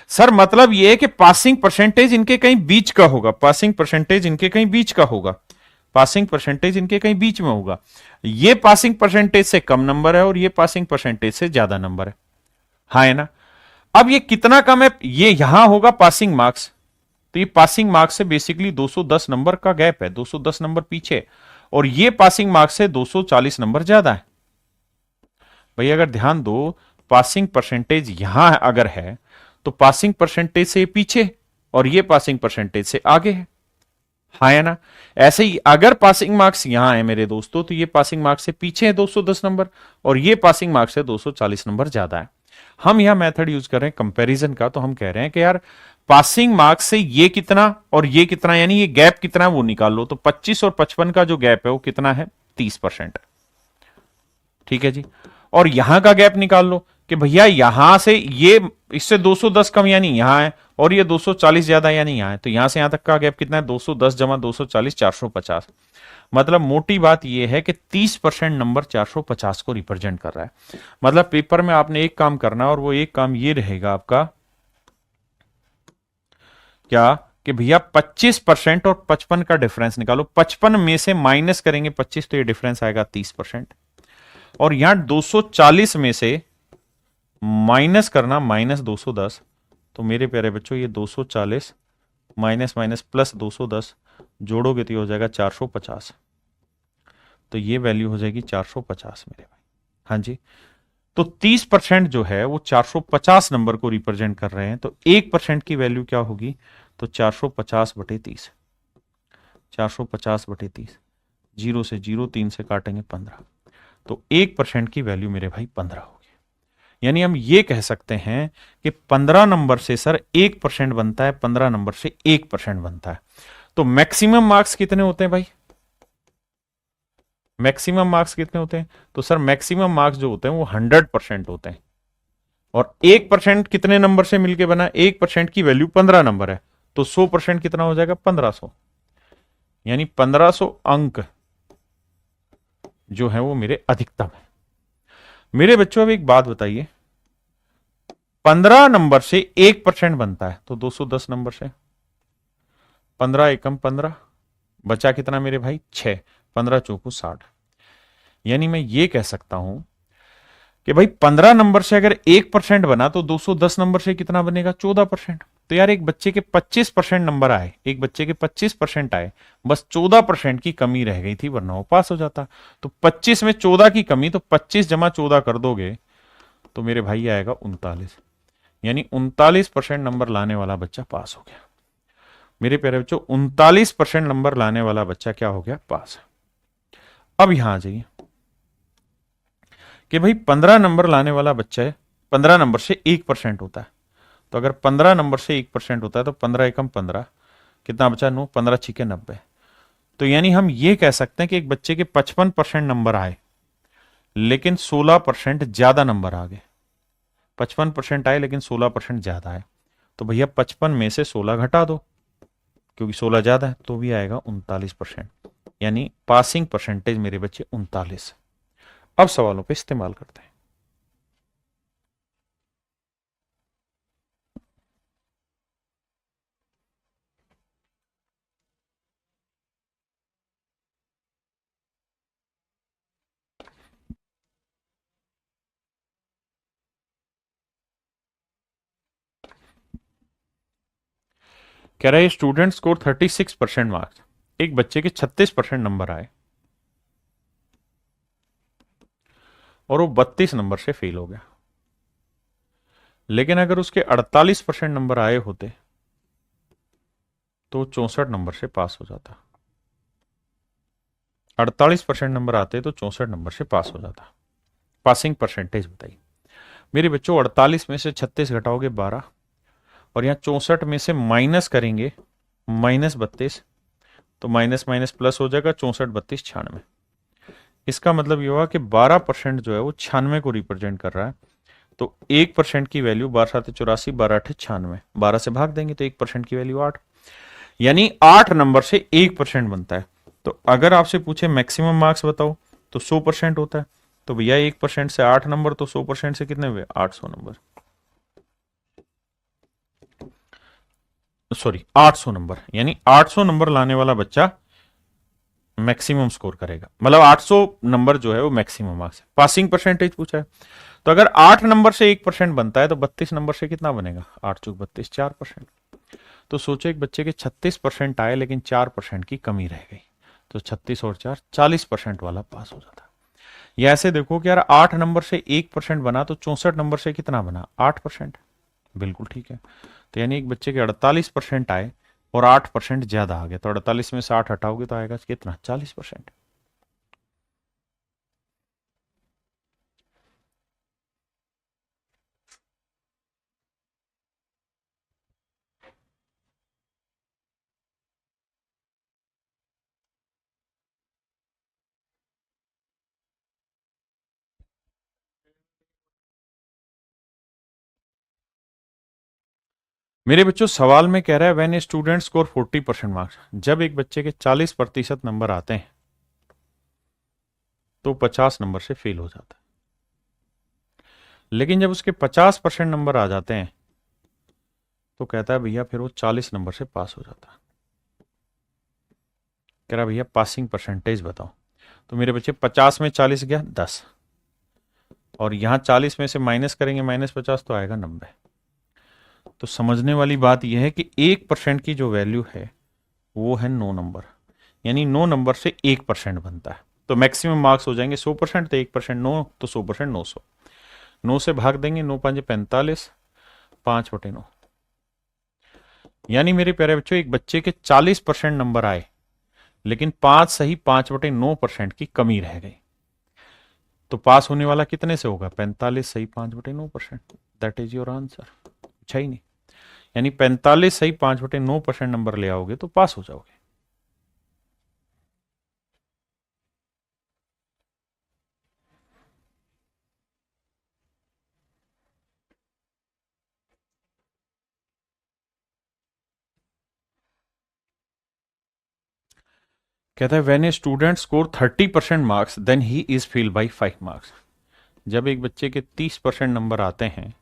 सर मतलब यह है कि पासिंग परसेंटेज इनके कहीं बीच का होगा, पासिंग परसेंटेज इनके कहीं बीच का होगा, पासिंग परसेंटेज इनके कहीं बीच में होगा। ये पासिंग परसेंटेज से कम नंबर है और ये पासिंग परसेंटेज से ज्यादा नंबर है, हाँ है ना। अब ये कितना कम है, ये यहां होगा पासिंग मार्क्स, तो ये पासिंग मार्क्स से बेसिकली 210 नंबर का गैप है, 210 नंबर पीछे, और ये पासिंग मार्क्स से 240 नंबर ज्यादा है। भाई अगर ध्यान दो पासिंग परसेंटेज यहां अगर है तो पासिंग परसेंटेज से पीछे और ये पासिंग परसेंटेज से आगे है, हाँ है ना। ऐसे ही अगर पासिंग मार्क्स यहां है मेरे दोस्तों तो ये पासिंग मार्क्स से पीछे है 210 नंबर और ये पासिंग मार्क्स से 240 नंबर ज्यादा है। हम यहां मेथड यूज कर रहे हैं कंपैरिजन का, तो हम कह रहे हैं कि यार पासिंग मार्क्स से ये कितना और ये कितना, यानी ये गैप कितना है वो निकाल लो। तो 25 और 55 का जो गैप है वो कितना है, 30%। ठीक है जी। और यहां का गैप निकाल लो कि भैया यहां से ये इससे 210 कम यानी यहां है और ये 240 ज्यादा यानी यहां है, तो यहां से यहां तक का गैप कितना है, 210 जमा 240 450। मतलब मोटी बात यह है कि 30% नंबर 450 को रिप्रेजेंट कर रहा है। मतलब पेपर में आपने एक काम करना और वो एक काम ये रहेगा आपका क्या कि भैया 25% और 55 का डिफरेंस निकालो, 55 में से माइनस करेंगे 25 तो ये डिफरेंस आएगा 30%, और यहां 240 में से माइनस करना माइनस 210, तो मेरे प्यारे बच्चों ये 240 माइनस माइनस प्लस 210 जोड़ोगे तो ये हो जाएगा 450, तो ये वैल्यू हो जाएगी 450 मेरे भाई। हाँ जी, तो 30% जो है वो 450 नंबर को रिप्रेजेंट कर रहे हैं, तो 1% की वैल्यू क्या होगी, तो 450/30, 450/30, 0 से 0 3 से काटेंगे 15, तो 1% की वैल्यू मेरे भाई 15 होगी। यानी हम ये कह सकते हैं कि 15 नंबर से सर 1% बनता है, 15 नंबर से 1% बनता है। तो मैक्सिमम मार्क्स कितने होते हैं भाई, मैक्सिमम मार्क्स कितने होते हैं, तो सर मैक्सिमम मार्क्स जो होते हैं वो 100% होते हैं। और 1% कितने नंबर से मिलके बना, 1% की वैल्यू 15 नंबर है, तो 100% कितना हो जाएगा 1500, यानी 1500 अंक जो है वो मेरे अधिकतम है। मेरे बच्चों अब एक बात बताइए, 15 नंबर से 1% बनता है तो 210 नंबर से 15 एकम 15 बचा कितना मेरे भाई 6, 15 चौको 60। यानी मैं ये कह सकता हूं कि भाई 15 नंबर से अगर 1% बना तो 210 नंबर से कितना बनेगा 14%। तो यार एक बच्चे के 25% नंबर आए, एक बच्चे के 25% आए, बस 14% की कमी रह गई थी वरना वो पास हो जाता। तो 25 में 14 की कमी, तो 25 जमा 14 कर दोगे तो मेरे भाई आएगा 39, यानी 39% नंबर लाने वाला बच्चा पास हो गया। मेरे प्यारे बच्चों 39% नंबर लाने वाला बच्चा क्या हो गया, पास। अब यहां आ जाइए कि भाई 15 नंबर लाने वाला बच्चा है, 15 नंबर से 1% होता है, तो अगर 15 नंबर से 1% होता है तो 15 एकम 15 कितना बचा 9, 15 छिके 90। तो यानी हम ये कह सकते हैं कि एक बच्चे के 55% नंबर आए, लेकिन 16% ज्यादा नंबर आ गए। 55% आए लेकिन 16% ज्यादा आए, तो भैया 55 में से 16 घटा दो, क्योंकि 16 ज्यादा है, तो भी आएगा 39%। यानी पासिंग परसेंटेज मेरे बच्चे 39। अब सवालों पे इस्तेमाल करते हैं। कह रहा है स्टूडेंट स्कोर 36% मार्क्स, एक बच्चे के 36% नंबर आए और वो 32 नंबर से फेल हो गया। लेकिन अगर उसके 48% नंबर आए होते तो 64 नंबर से पास हो जाता। 48% नंबर आते तो 64 नंबर से पास हो जाता। पासिंग परसेंटेज बताइए मेरे बच्चों। 48 में से 36 घटाओगे 12, और यहां 64 में से माइनस करेंगे -32, तो माइनस माइनस प्लस हो जाएगा, 64 32 96। इसका मतलब ये हुआ कि 12% जो है वो 96 को रिप्रेजेंट कर रहा है। तो 1% की वैल्यू 12×7 = 84, 12×8 = 96, 12 से भाग देंगे तो 1% की वैल्यू 8, यानी 8 नंबर से 1% बनता है। तो अगर आपसे पूछे मैक्सिमम मार्क्स बताओ तो 100% होता है। तो भैया 1% से 8 नंबर, तो 100% से कितने हुए? 800 नंबर, सॉरी 800 नंबर। यानी 800 नंबर लाने वाला बच्चा मैक्सिमम स्कोर करेगा, मतलब 800 नंबर जो है वो मैक्सिमम मार्क्स है। पासिंग परसेंटेज पूछा है, तो अगर 8 नंबर से 1% बनता है तो 32 नंबर से कितना बनेगा? 8 चूक 32, 4%। तो सोचो एक बच्चे के 36% आए लेकिन 4% की कमी रह गई, तो 36 और 4 40% वाला पास हो जाता। या ऐसे देखो कि यार 8 नंबर से 1% बना तो 64 नंबर से कितना बना? 8%। बिल्कुल ठीक है। तो यानी एक बच्चे के 48% आए और 8% ज्यादा आ गया, तो 48 में से 8 हटाओगे तो आएगा कितना? 40%। मेरे बच्चों सवाल में कह रहा है when a student score 40% marks, जब एक बच्चे के 40% नंबर आते हैं तो 50 नंबर से फेल हो जाता है। लेकिन जब उसके 50% नंबर आ जाते हैं तो कहता है भैया फिर वो 40 नंबर से पास हो जाता है। कह रहा भैया पासिंग परसेंटेज बताओ। तो मेरे बच्चे 50 में 40 गया 10, और यहां 40 में से माइनस करेंगे -50 तो आएगा 90। तो समझने वाली बात यह है कि 1% की जो वैल्यू है वो है 9 नंबर, यानी 9 नंबर से 1% बनता है। तो मैक्सिमम मार्क्स हो जाएंगे 100%, तो 1% 9, तो 100% 900। 9 से भाग देंगे, 9 5 45, 5/9। यानी मेरे प्यारे बच्चों एक बच्चे के 40% नंबर आए लेकिन 5 सही 5/9% की कमी रह गई, तो पास होने वाला कितने से होगा? 45 सही 5/9%। That is your answer. अच्छा ही नहीं, यानी 45 सही 5/9% नंबर ले आओगे तो पास हो जाओगे। कहता है when a student score 30% marks then he is fail by 5 marks, जब एक बच्चे के 30% नंबर आते हैं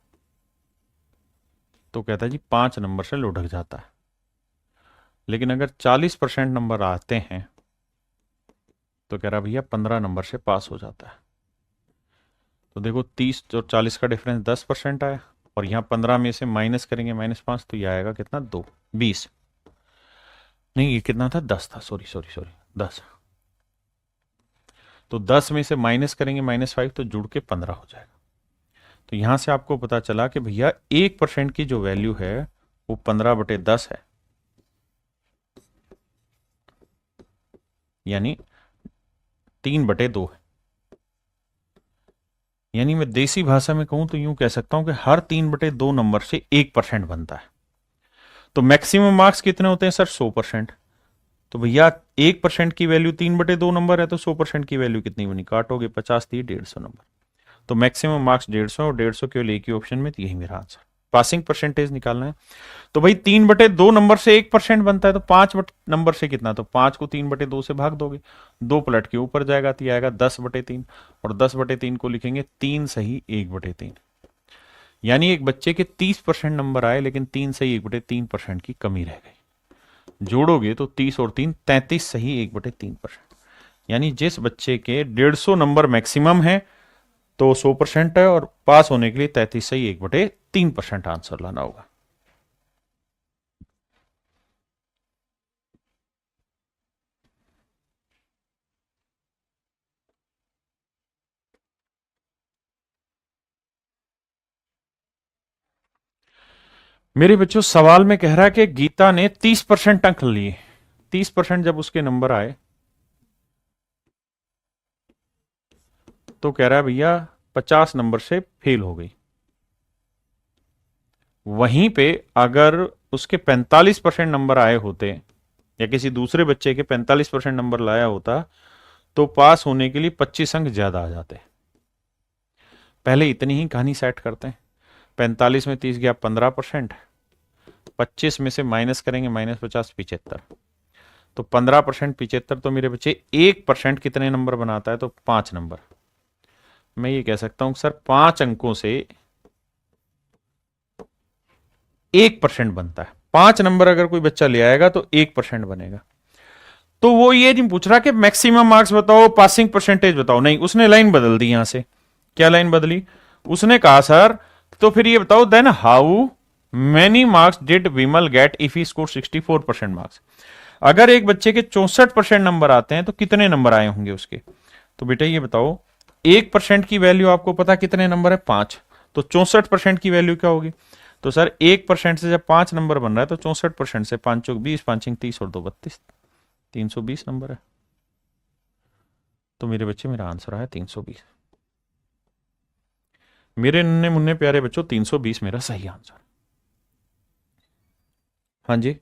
तो कहता है जी 5 नंबर से लुढ़क जाता है। लेकिन अगर 40% नंबर आते हैं तो कह रहा भैया 15 नंबर से पास हो जाता है। तो देखो 30 और 40 का डिफरेंस 10% आया, और यहां 15 में से माइनस करेंगे -5, तो ये आएगा कितना? 2 20, नहीं ये कितना था? 10 था, सॉरी सॉरी सॉरी 10। तो 10 में से माइनस करेंगे -5 तो जुड़ के 15 हो जाएगा। तो यहां से आपको पता चला कि भैया 1% की जो वैल्यू है वो 15/10 है, यानी 3/2 है। यानी मैं देसी भाषा में कहूं तो यूं कह सकता हूं कि हर 3/2 नंबर से 1% बनता है। तो मैक्सिमम मार्क्स कितने होते हैं सर? 100%। तो भैया 1% की वैल्यू 3/2 नंबर है, तो 100% की वैल्यू कितनी बनी, काटोगे 50 थी 150 नंबर। तो मैक्सिमम मार्क्स 150 और 150 केवल एक ही ऑप्शन में, तो यही मेरा आंसर। पासिंग परसेंटेज निकालना है। तो भाई 3/2 नंबर से 1% बनता है, तो 5 नंबर से कितना, तो 5 को 3/2 से भाग दोगे, 2 पलट के ऊपर जाएगा तो ये आएगा 10/3, और 10/3 को लिखेंगे 3 सही 1/3। यानी एक बच्चे के 30% नंबर आए, लेकिन 3 सही 1/3% की कमी रह गई। जोड़ोगे तो 30 और 3 33 सही 1/3%। यानी जिस बच्चे के 150 नंबर मैक्सिमम है तो 100% है, और पास होने के लिए 33 सही 1/3% आंसर लाना होगा। मेरे बच्चों सवाल में कह रहा है कि गीता ने 30% अंक लिए। 30% जब उसके नंबर आए तो कह रहा है भैया 50 नंबर से फेल हो गई। वहीं पे अगर उसके 45% नंबर आए होते, या किसी दूसरे बच्चे के 45% नंबर लाया होता, तो पास होने के लिए 25 अंक ज्यादा आ जाते। पहले इतनी ही कहानी सेट करते हैं। 45 में 30 गया 15%, 25 में से माइनस करेंगे, -50 75, तो 15% 75, तो मेरे बच्चे 1% कितने नंबर बनाता है, तो 5 नंबर। मैं ये कह सकता हूं सर 5 अंकों से 1% बनता है। 5 नंबर अगर कोई बच्चा ले आएगा तो 1% बनेगा। तो वो ये नहीं पूछ रहा कि मैक्सिमम मार्क्स बताओ, पासिंग परसेंटेज बताओ, नहीं, उसने लाइन बदल दी। यहां से क्या लाइन बदली, उसने कहा सर तो फिर ये बताओ then how many marks did Vimal get if he score 64% marks. अगर एक बच्चे के 64% नंबर आते हैं तो कितने नंबर आए होंगे उसके। तो बेटा ये बताओ 1% की वैल्यू आपको पता कितने नंबर है, 5, तो 64% की वैल्यू क्या होगी। तो सर 1% से जब 5 नंबर बन रहा है तो 64% से 5 चौक 20, 5 30 और 2 32, 320 नंबर है। तो मेरे बच्चे मेरा आंसर आया 320। मेरे नन्हे मुन्ने प्यारे बच्चों 320 मेरा सही आंसर। हाँ जी।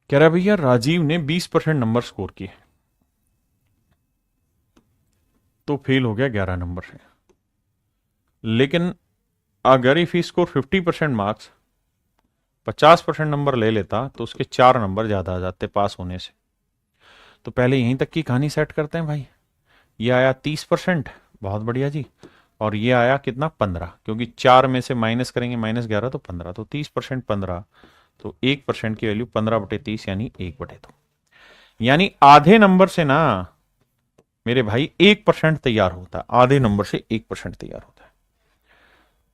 कह रहा भैया राजीव ने 20% नंबर स्कोर किए तो फेल हो गया 11 नंबर से। लेकिन अगर if he score 50% marks, 50% number ले लेता तो उसके 4 नंबर ज्यादा आ जाते पास होने से। तो पहले यहीं तक की कहानी सेट करते हैं भाई। ये आया 30%, बहुत बढ़िया जी। और ये आया कितना 15, क्योंकि 4 में से माइनस करेंगे -11 तो 15, तो 30% 15, तो 1% की वैल्यू 15/30 यानी 1/2। यानी आधे नंबर से ना मेरे भाई 1% तैयार होता है, आधे नंबर से 1% तैयार होता है।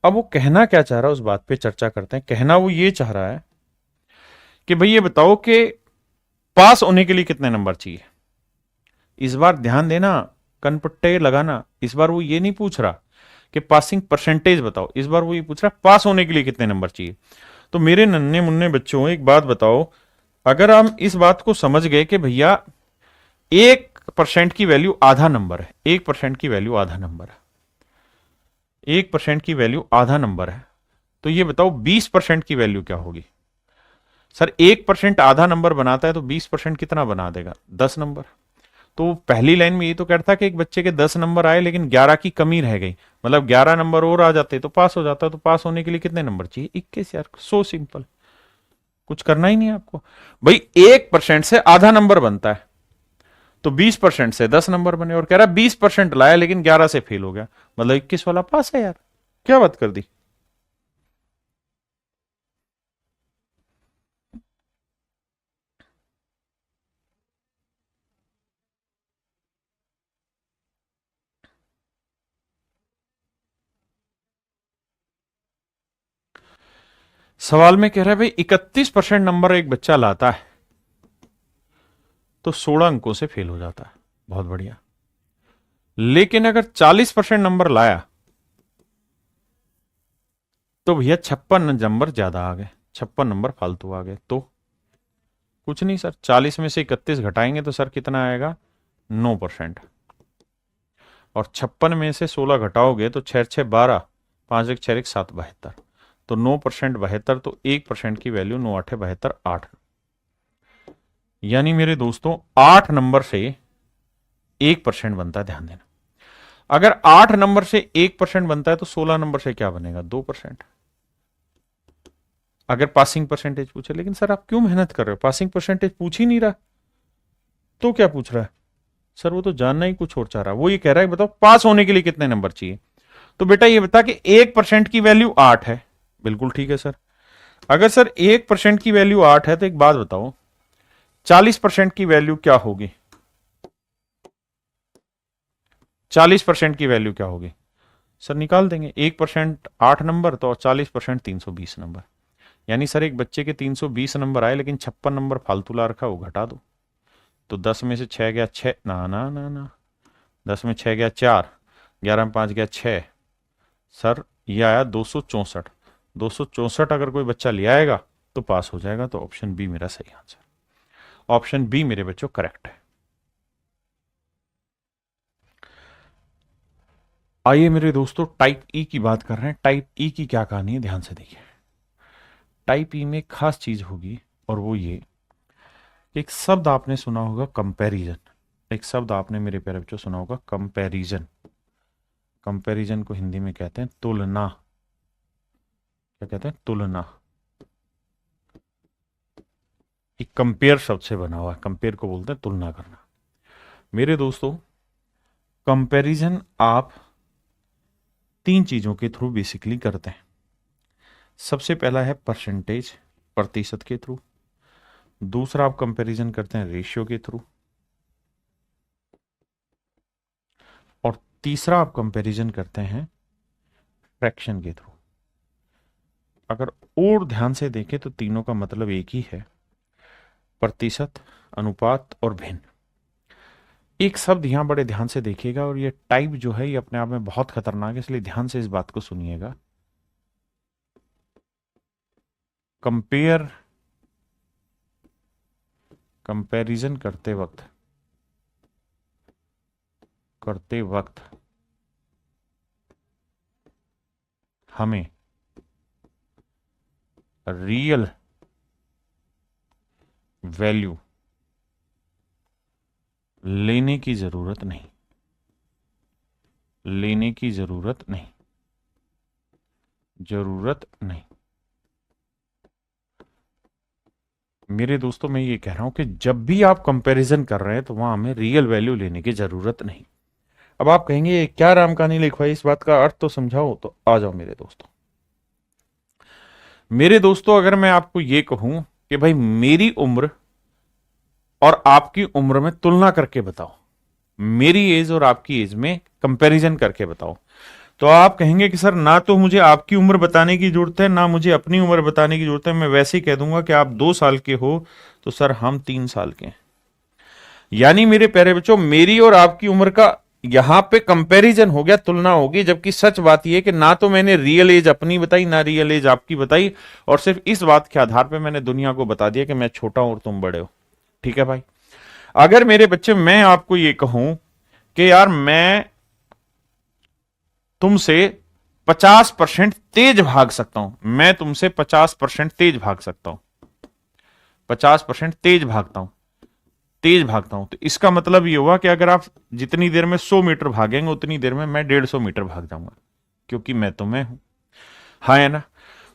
अब वो कहना क्या चाह रहा है उस बात पे चर्चा करते हैं। कहना वो ये चाह रहा है कि भाई ये बताओ कि पास होने के लिए कितने नंबर चाहिए। इस बार ध्यान देना, कनपट्टे लगाना। इस बार वो ये नहीं पूछ रहा कि पासिंग परसेंटेज बताओ, इस बार वो ये पूछ रहा है पास होने के लिए कितने नंबर चाहिए। तो मेरे नन्हे मुन्ने बच्चों एक बात बताओ, अगर हम इस बात को समझ गए कि भैया 1% की वैल्यू आधा नंबर है, 1% की वैल्यू आधा नंबर है, 1% की वैल्यू आधा नंबर है, तो ये बताओ 20% की वैल्यू क्या होगी। सर 1% आधा नंबर बनाता है तो 20% कितना बना देगा, 10 नंबर। तो पहली लाइन में ये तो कहता कि एक बच्चे के 10 नंबर आए लेकिन 11 की कमी रह गई, मतलब 11 नंबर और आ जाते तो पास हो जाता। तो पास होने के लिए कितने नंबर चाहिए, 21 यार, सो सिंपल, कुछ करना ही नहीं है आपको। भाई 1% से आधा नंबर बनता है, तो 20% से 10 नंबर बने, और कह रहा 20% लाया लेकिन 11 से फेल हो गया, मतलब 21 वाला पास है यार। क्या बात कर दी। सवाल में कह रहा है भाई 31% नंबर एक बच्चा लाता है तो 16 अंकों से फेल हो जाता है, बहुत बढ़िया। लेकिन अगर 40% नंबर लाया तो भैया 56 नंबर ज्यादा आ गए, 56 नंबर फालतू आ गए। तो कुछ नहीं सर, 40 में से 31 घटाएंगे तो सर कितना आएगा, 9%। और 56 में से 16 घटाओगे तो 6 6 12, 5 1 6 1 7 72। तो 9% 72, तो 1% की वैल्यू 9 8 72 8। यानी मेरे दोस्तों 8 नंबर से 1% बनता है, ध्यान देना। अगर 8 नंबर से 1% बनता है तो 16 नंबर से क्या बनेगा, 2%। अगर पासिंग परसेंटेज पूछे, लेकिन सर आप क्यों मेहनत कर रहे हो, पासिंग परसेंटेज पूछ ही नहीं रहा, तो क्या पूछ रहा है सर, वो तो जानना ही कुछ और चाह रहा है। वो ये कह रहा है बताओ पास होने के लिए कितने नंबर चाहिए। तो बेटा ये बता कि 1% की वैल्यू 8 है, बिल्कुल ठीक है सर। अगर सर 1% की वैल्यू 8 है तो एक बात बताओ 40% की वैल्यू क्या होगी, 40% की वैल्यू क्या होगी सर, निकाल देंगे। 1% 8 नंबर, तो 40% 320 नंबर। यानी सर एक बच्चे के 320 नंबर आए लेकिन 56 नंबर फालतू ला रखा, वो घटा दो। तो 10 में से 6 गया 6, ना ना ना ना, 10 में 6 गया 4, 11 में 5 गया 6, सर ये आया 264। 264 अगर कोई बच्चा ले आएगा तो पास हो जाएगा। तो ऑप्शन बी मेरा सही आंसर, ऑप्शन बी मेरे बच्चों करेक्ट है। आइए मेरे दोस्तों टाइप ई की बात कर रहे हैं। टाइप ई की क्या कहानी है, ध्यान से देखिए। टाइप ई में एक खास चीज होगी, और वो ये, एक शब्द आपने सुना होगा कंपैरिजन। एक शब्द आपने मेरे प्यारे बच्चों सुना होगा कंपैरिजन। कंपैरिजन को हिंदी में कहते हैं तुलना। क्या कहते हैं, तुलना। एक कंपेयर शब्द से बना हुआ है, कंपेयर को बोलते हैं तुलना करना। मेरे दोस्तों कंपैरिजन आप 3 चीजों के थ्रू बेसिकली करते हैं। सबसे पहला है परसेंटेज, प्रतिशत के थ्रू। दूसरा आप कंपैरिजन करते हैं रेशियो के थ्रू। और तीसरा आप कंपैरिजन करते हैं फ्रैक्शन के थ्रू। अगर और ध्यान से देखें तो तीनों का मतलब एक ही है, प्रतिशत, अनुपात और भिन्न। एक शब्द यहां बड़े ध्यान से देखिएगा, और ये टाइप जो है ये अपने आप में बहुत खतरनाक है, इसलिए ध्यान से इस बात को सुनिएगा। कंपेयर, कंपैरिजन करते वक्त हमें रियल वैल्यू लेने की जरूरत नहीं, लेने की जरूरत नहीं, जरूरत नहीं। मेरे दोस्तों मैं ये कह रहा हूं कि जब भी आप कंपैरिजन कर रहे हैं तो वहां हमें रियल वैल्यू लेने की जरूरत नहीं। अब आप कहेंगे क्या राम कहानी लिखवाई, इस बात का अर्थ तो समझाओ। तो आ जाओ मेरे दोस्तों। मेरे दोस्तों अगर मैं आपको ये कहूं कि भाई मेरी उम्र और आपकी उम्र में तुलना करके बताओ, मेरी एज और आपकी एज में कंपैरिजन करके बताओ, तो आप कहेंगे कि सर ना तो मुझे आपकी उम्र बताने की जरूरत है, ना मुझे अपनी उम्र बताने की जरूरत है, मैं वैसे ही कह दूंगा कि आप 2 साल के हो तो सर हम 3 साल के हैं। यानी मेरे प्यारे बच्चों मेरी और आपकी उम्र का यहां पे कंपैरिजन हो गया, तुलना होगी। जबकि सच बात यह कि ना तो मैंने रियल एज अपनी बताई, ना रियल एज आपकी बताई, और सिर्फ इस बात के आधार पर मैंने दुनिया को बता दिया कि मैं छोटा हूं और तुम बड़े हो। ठीक है भाई। अगर मेरे बच्चे मैं आपको यह कहूं कि यार मैं तुमसे 50% तेज भाग सकता हूं, मैं तुमसे 50% तेज भाग सकता हूं, 50% तेज भागता हूं, तेज भागता हूं, तो इसका मतलब यह हुआ कि अगर आप जितनी देर में 100 मीटर भागेंगे उतनी देर में मैं 150 मीटर भाग जाऊंगा, क्योंकि मैं तो मैं हूं। हाँ है ना।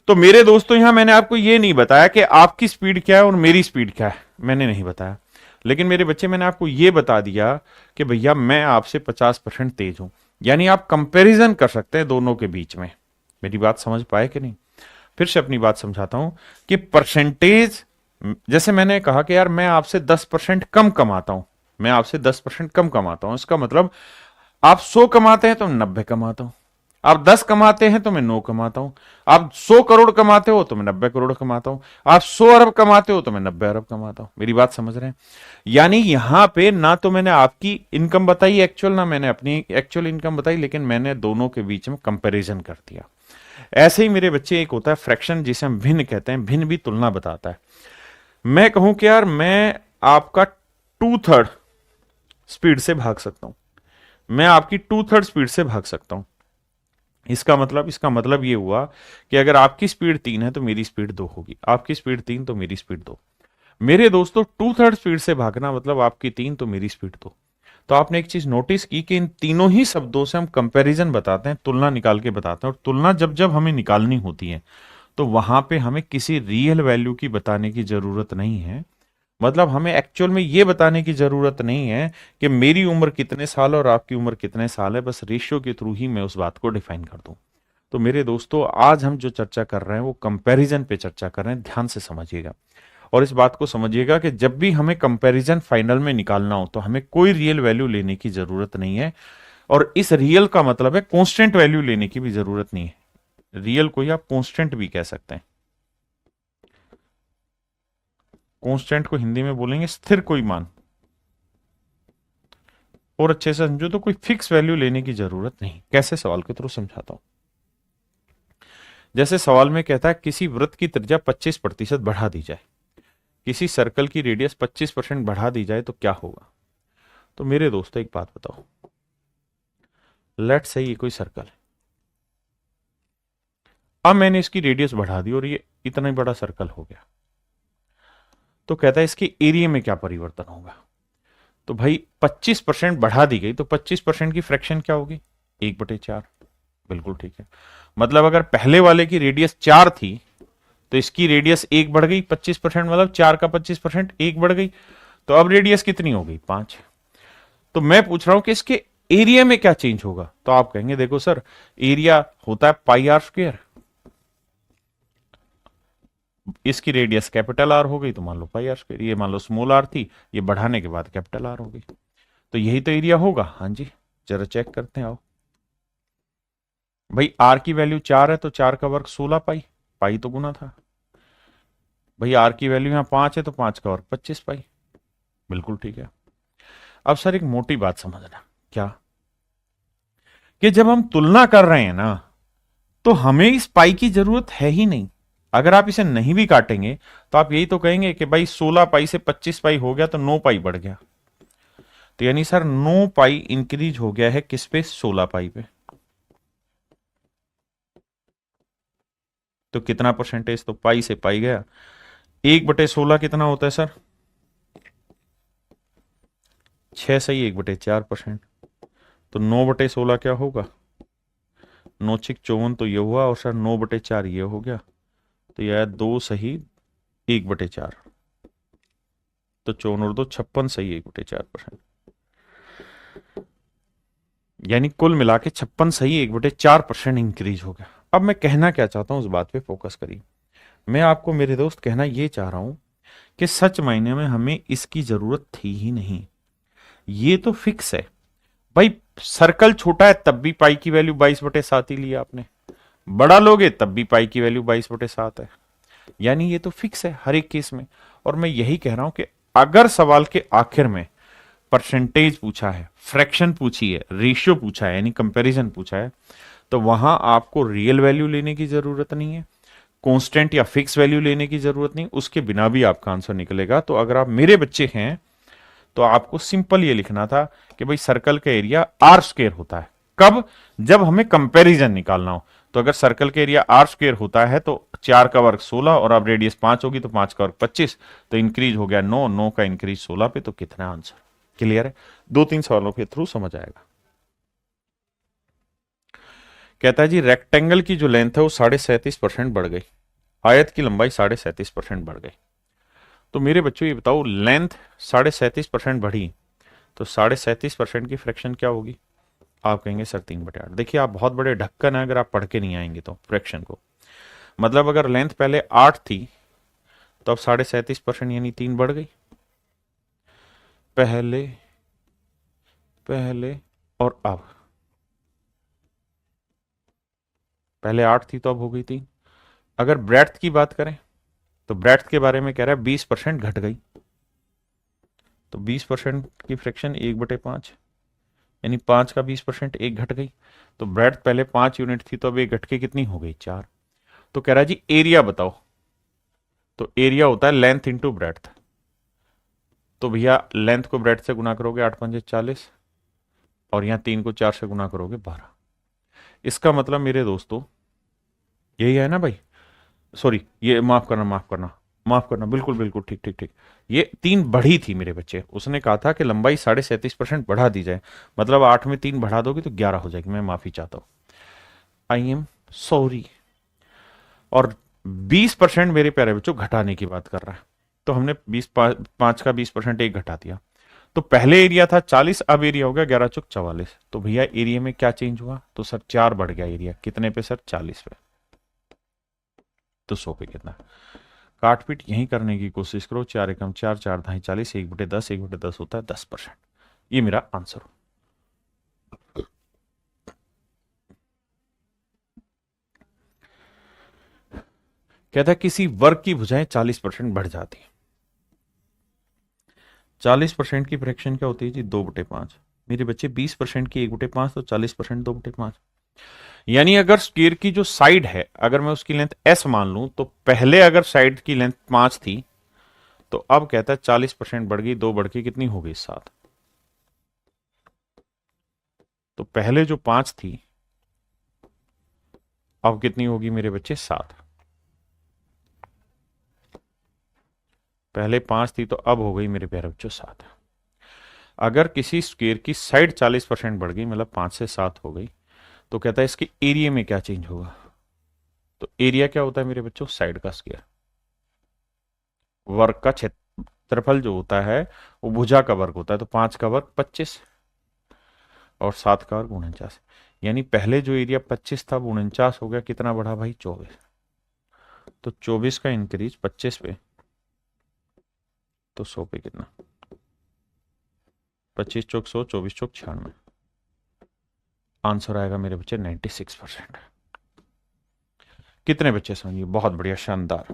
तो मेरे दोस्तों यहां मैंने आपको यह नहीं बताया कि आपकी स्पीड क्या है और मेरी स्पीड क्या है, मैंने नहीं बताया। लेकिन मेरे बच्चे मैंने आपको यह बता दिया कि भैया मैं आपसे 50% तेज हूं। यानी आप कंपैरिजन कर सकते हैं दोनों के बीच में। मेरी बात समझ पाए कि नहीं। फिर से अपनी बात समझाता हूं कि परसेंटेज, जैसे मैंने कहा कि यार मैं आपसे 10% कम कमाता हूं, मैं आपसे 10% कम कमाता हूं, इसका मतलब आप 100 कमाते हैं तो मैं 90 कमाता हूं, आप 10 कमाते हैं तो मैं 9 कमाता हूं, आप 100 करोड़ कमाते हो तो मैं 90 करोड़ कमाता हूं, आप 100 अरब कमाते हो तो मैं 90 अरब कमाता हूं। मेरी बात समझ रहे हैं। यानी यहां पे ना तो मैंने आपकी इनकम बताई एक्चुअल, ना मैंने अपनी एक्चुअल इनकम बताई, लेकिन मैंने दोनों के बीच में कंपैरिजन कर दिया। ऐसे ही मेरे बच्चे एक होता है फ्रैक्शन जिसे हम भिन्न कहते हैं, भिन्न भी तुलना बताता है। मैं कहूं कि यार मैं आपका 2/3 स्पीड से भाग सकता हूं, मैं आपकी 2/3 स्पीड से भाग सकता हूं। इसका मतलब ये हुआ कि अगर आपकी स्पीड 3 है तो मेरी स्पीड 2 होगी, आपकी स्पीड 3 तो मेरी स्पीड 2। मेरे दोस्तों 2/3 स्पीड से भागना मतलब आपकी 3 तो मेरी स्पीड 2। तो आपने एक चीज नोटिस की कि इन तीनों ही शब्दों से हम कंपैरिजन बताते हैं, तुलना निकाल के बताते हैं। और तुलना जब जब हमें निकालनी होती है तो वहां पे हमें किसी रियल वैल्यू की बताने की जरूरत नहीं है। मतलब हमें एक्चुअल में ये बताने की जरूरत नहीं है कि मेरी उम्र कितने साल और आपकी उम्र कितने साल है, बस रेशियो के थ्रू ही मैं उस बात को डिफाइन कर दूं। तो मेरे दोस्तों आज हम जो चर्चा कर रहे हैं वो कंपैरिजन पे चर्चा कर रहे हैं, ध्यान से समझिएगा। और इस बात को समझिएगा कि जब भी हमें कंपैरिजन फाइनल में निकालना हो तो हमें कोई रियल वैल्यू लेने की जरूरत नहीं है। और इस रियल का मतलब है कांस्टेंट वैल्यू लेने की भी जरूरत नहीं है। रियल को ही आप कांस्टेंट भी कह सकते हैं। कांस्टेंट को हिंदी में बोलेंगे स्थिर कोई मान। और अच्छे से समझो तो कोई फिक्स वैल्यू लेने की जरूरत नहीं। कैसे, सवाल के थ्रू समझाता हूं। जैसे सवाल में कहता है किसी वृत्त की त्रिज्या 25% बढ़ा दी जाए, किसी सर्कल की रेडियस 25% बढ़ा दी जाए तो क्या होगा। तो मेरे दोस्तों एक बात बताओ, लेट्स से ये कोई सर्कल है, अब मैंने इसकी रेडियस बढ़ा दी और ये इतना ही बड़ा सर्कल हो गया। तो कहता है इसके एरिया में क्या परिवर्तन होगा। तो भाई 25% बढ़ा दी गई तो 25% की फ्रैक्शन क्या होगी, 1/4। बिल्कुल ठीक है। मतलब अगर पहले वाले की रेडियस 4 थी तो इसकी रेडियस 1 बढ़ गई, 25% मतलब 4 का 25% 1 बढ़ गई। तो अब रेडियस कितनी हो गई, 5। तो मैं पूछ रहा हूं कि इसके एरिया में क्या चेंज होगा। तो आप कहेंगे देखो सर, एरिया होता है πr²। इसकी रेडियस कैपिटल आर हो गई तो मान लो πr², ये मान लो स्मॉल आर थी, ये बढ़ाने के बाद कैपिटल आर हो गई। तो यही तो एरिया होगा। हाँ जी, जरा चेक करते हैं आओ। भाई आर की वैल्यू 4 है तो 4 का वर्ग 16 पाई, पाई तो गुना था। भाई आर की वैल्यू यहां 5 है तो 5 का वर्ग 25 पाई। बिल्कुल ठीक है। अब सर एक मोटी बात समझना, क्या कि जब हम तुलना कर रहे हैं ना तो हमें इस पाई की जरूरत है ही नहीं। अगर आप इसे नहीं भी काटेंगे तो आप यही तो कहेंगे कि भाई 16 पाई से 25 पाई हो गया तो 9 पाई बढ़ गया। तो यानी सर 9 पाई इंक्रीज हो गया है किस पे, 16 पाई पे। तो कितना परसेंटेज, तो पाई से पाई गया। 1/16 कितना होता है सर, 6 सही 1/4%। तो 9/16 क्या होगा, 9×6 = 54 तो ये हुआ, और सर 9/4 ये हो गया। तो यह 2 सही 1/4। तो 54 और 2 56 सही 1/4%। यानी कुल मिला के 56 सही 1/4% इंक्रीज हो गया। अब मैं कहना क्या चाहता हूं उस बात पे फोकस करिए। मैं आपको मेरे दोस्त कहना ये चाह रहा हूं कि सच मायने में हमें इसकी जरूरत थी ही नहीं। ये तो फिक्स है भाई। सर्कल छोटा है तब भी पाई की वैल्यू 22/7 ही लिया आपने, बड़ा लोगे तब भी पाई की वैल्यू 22/7 है। यानी ये तो फिक्स है हर एक केस में। और मैं यही कह रहा हूं कि अगर सवाल के आखिर में परसेंटेज पूछा है, फ्रैक्शन पूछी है, रेशियो पूछा है, यानी कंपैरिजन पूछा है, तो वहां आपको रियल वैल्यू लेने की जरूरत नहीं है, कांस्टेंट या फिक्स वैल्यू लेने की जरूरत नहीं, उसके बिना भी आपका आंसर निकलेगा। तो अगर आप मेरे बच्चे हैं तो आपको सिंपल ये लिखना था कि भाई सर्कल का एरिया r² होता है। कब, जब हमें कंपैरिजन निकालना हो। तो अगर सर्कल का एरिया r² होता है तो 4 का वर्ग 16 और अब रेडियस 5 होगी तो 5 का वर्ग 25। तो इंक्रीज हो गया 9, 9 का इंक्रीज 16 पे, तो कितना आंसर। क्लियर है, 2-3 सवालों के थ्रू समझ आएगा। कहता है जी रेक्टेंगल की जो लेंथ है वो 37.5% बढ़ गई, आयत की लंबाई 37.5% बढ़ गई। तो मेरे बच्चों ये बताओ, लेंथ 37.5% बढ़ी तो 37.5% की फ्रैक्शन क्या होगी। आप कहेंगे सर 3/8। देखिए आप बहुत बड़े ढक्कन है अगर आप पढ़ के नहीं आएंगे तो फ्रैक्शन को। मतलब अगर लेंथ पहले 8 थी तो अब 37.5% यानी 3 बढ़ गई। पहले पहले और अब, पहले 8 थी तो अब हो गई 3। अगर ब्रेड्थ की बात करें तो ब्रेड्थ के बारे में कह रहा है 20% घट गई। तो 20% की फ्रैक्शन 1/5, यानी 5 का 20% एक घट गई। तो ब्रेड्थ पहले 5 यूनिट थी, तो अब एक घट के कितनी हो गई? 4। तो कह रहा है जी एरिया बताओ। तो एरिया होता है लेंथ इंटू ब्रेड्थ। तो भैया लेंथ को ब्रेड्थ से गुना करोगे 8×5 = 40, और यहाँ 3 को 4 से गुना करोगे 12। इसका मतलब मेरे दोस्तों यही है ना भाई? सॉरी, ये माफ करना, माफ करना, माफ करना, बिल्कुल बिल्कुल ठीक ठीक ठीक। ये 3 बढ़ी थी मेरे बच्चे, उसने कहा था कि लंबाई 37.5% बढ़ा दी जाए, मतलब 8 में 3 बढ़ा दोगे तो 11 हो जाएगी। मैं माफी चाहता हूं, आई एम सॉरी। और 20% मेरे प्यारे बच्चों घटाने की बात कर रहा है। तो हमने 5 का 20% एक घटा दिया। तो पहले एरिया था 40, अब एरिया हो गया 11×4 = 44। तो भैया एरिया में क्या चेंज हुआ? तो सर 4 बढ़ गया एरिया। कितने पे सर? 40 पे। तो 100 पे कितना? काट पीट यहीं करने की कोशिश करो। 4 एकम 4, 4×2=40, 1/10, 1/10 होता है 10%। ये मेरा आंसर हो। कहता है किसी वर्ग की भुजाएं 40% बढ़ जाती है। 40% की फ्रैक्शन क्या होती है जी? 2/5। मेरे बच्चे 20% की 1/5, तो 40% 2/5। यानी अगर स्क्वायर की जो साइड है, अगर मैं उसकी लेंथ s मान लूं, तो पहले अगर साइड की लेंथ 5 थी, तो अब कहता है 40% बढ़ गई, 2 बढ़ के कितनी हो गई? 7। तो पहले जो 5 थी, अब कितनी होगी मेरे बच्चे? 7। पहले 5 थी, तो अब हो गई मेरे प्यारे बच्चों 7। अगर किसी स्क्वायर की साइड 40% बढ़ गई, मतलब 5 से 7 हो गई, तो कहता है इसके एरिया में क्या चेंज होगा? तो एरिया क्या होता है मेरे बच्चों? साइड का स्क्वायर। वर्ग का क्षेत्रफल जो होता है वो भुजा का वर्ग होता है। तो 5 का वर्ग 25, और 7 का वर्ग 49। यानी पहले जो एरिया 25 था, वो 49 हो गया। कितना बढ़ा भाई? 24। तो 24 का इंक्रीज 25 पे, तो 100 पे कितना? 25×100, 24×96। आंसर आएगा मेरे बच्चे 96%। कितने बच्चे समझिए? बहुत बढ़िया, शानदार।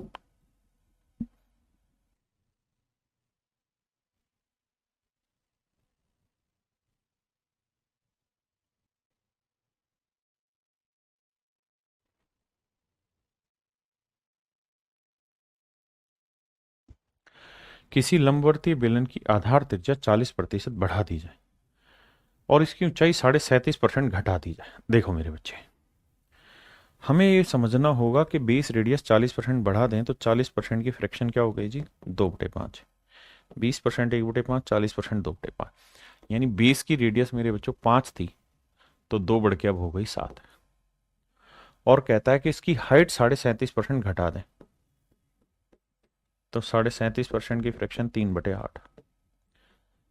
किसी लंबवर्तीय बेलन की आधार त्रिज्या 40% बढ़ा दी जाए और इसकी ऊंचाई 37.5% घटा दी जाए। देखो मेरे बच्चे, हमें ये समझना होगा कि बेस रेडियस 40% बढ़ा दें तो 40% की फ्रैक्शन क्या हो गई जी? 2/5। 20% 1/5, 40% 2/5। यानी बेस की रेडियस मेरे बच्चों 5 थी, तो 2 बढ़ के अब हो गई 7। और कहता है कि इसकी हाइट 37.5% घटा दें, तो 37.5% की फ्रैक्शन 3/8।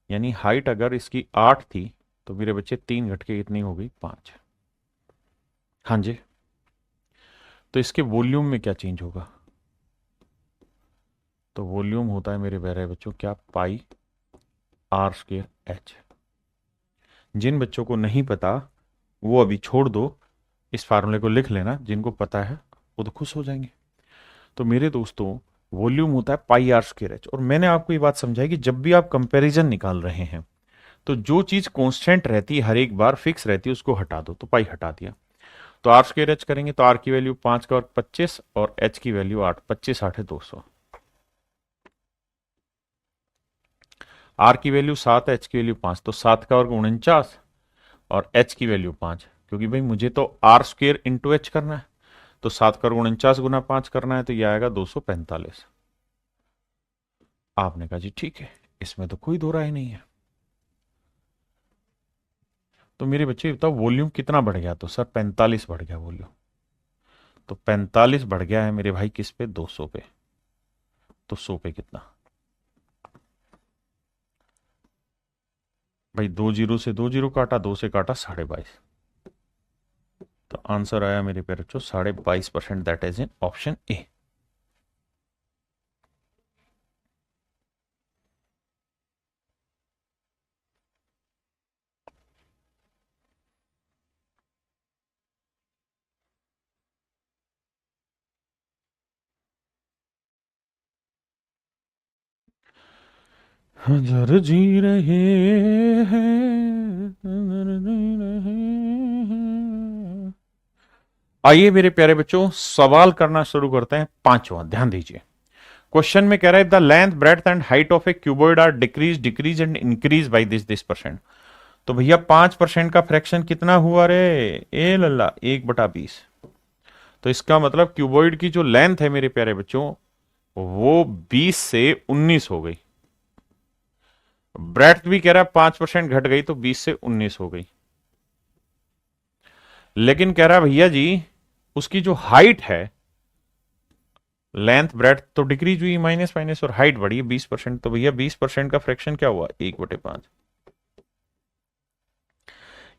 यानी हाइट अगर इसकी 8 थी, तो मेरे बच्चे 3 घट के कितनी हो गई? 5। हाँ जी। तो इसके वॉल्यूम में क्या चेंज होगा? तो वॉल्यूम होता है मेरे प्यारे बच्चों क्या? πr²h। जिन बच्चों को नहीं पता वो अभी छोड़ दो, इस फार्मूले को लिख लेना। जिनको पता है वो तो खुश हो जाएंगे। तो मेरे दोस्तों, वॉल्यूम होता है πr²h। और मैंने आपको ये बात समझाई कि जब भी आप कंपैरिजन निकाल रहे हैं, तो जो चीज कांस्टेंट रहती है, हर एक बार फिक्स रहती है, उसको हटा दो। तो पाई हटा दिया, तो r²h करेंगे तो r की वैल्यू 5 का वर्ग 25, और h की वैल्यू 8। 25 8 है 200। r की वैल्यू 7 है, h की वैल्यू 5, तो 7 का वर्ग 49, और h की वैल्यू 5। क्योंकि भाई मुझे तो r² इंटू एच करना है, तो 7 का वर्ग 49 गुना 5 करना है, तो यह आएगा 245। आपने कहा जी ठीक है, इसमें तो कोई दो राय नहीं है। तो मेरे बच्चे बताओ वॉल्यूम कितना बढ़ गया? तो सर 45 बढ़ गया वॉल्यूम। तो 45 बढ़ गया है मेरे भाई किस पे? 200 पे। तो 100 पे कितना भाई? 2 जीरो से 2 जीरो काटा, 2 से काटा 22.5। तो आंसर आया मेरे प्यारे बच्चों 22.5%। That is in option A. हजार जी रहे हैं। आइए मेरे प्यारे बच्चों सवाल करना शुरू करते हैं। पांचवा ध्यान दीजिए। क्वेश्चन में कह रहा है the length breadth and height of a cuboid are decrease and increase by this percent. तो भैया 5% का फ्रैक्शन कितना हुआ रे? ए लल्ला 1/20। तो इसका मतलब क्यूबॉइड की जो लेंथ है मेरे प्यारे बच्चों वो 20 से 19 हो गई। ब्रेड्थ भी कह रहा है 5% घट गई तो 20 से 19 हो गई। लेकिन कह रहा है भैया जी उसकी जो हाइट है, लेंथ ब्रेड्थ तो डिक्रीज हुई माइनस माइनस और हाइट बढ़ी 20%। तो भैया 20% का फ्रैक्शन क्या हुआ? 1/5।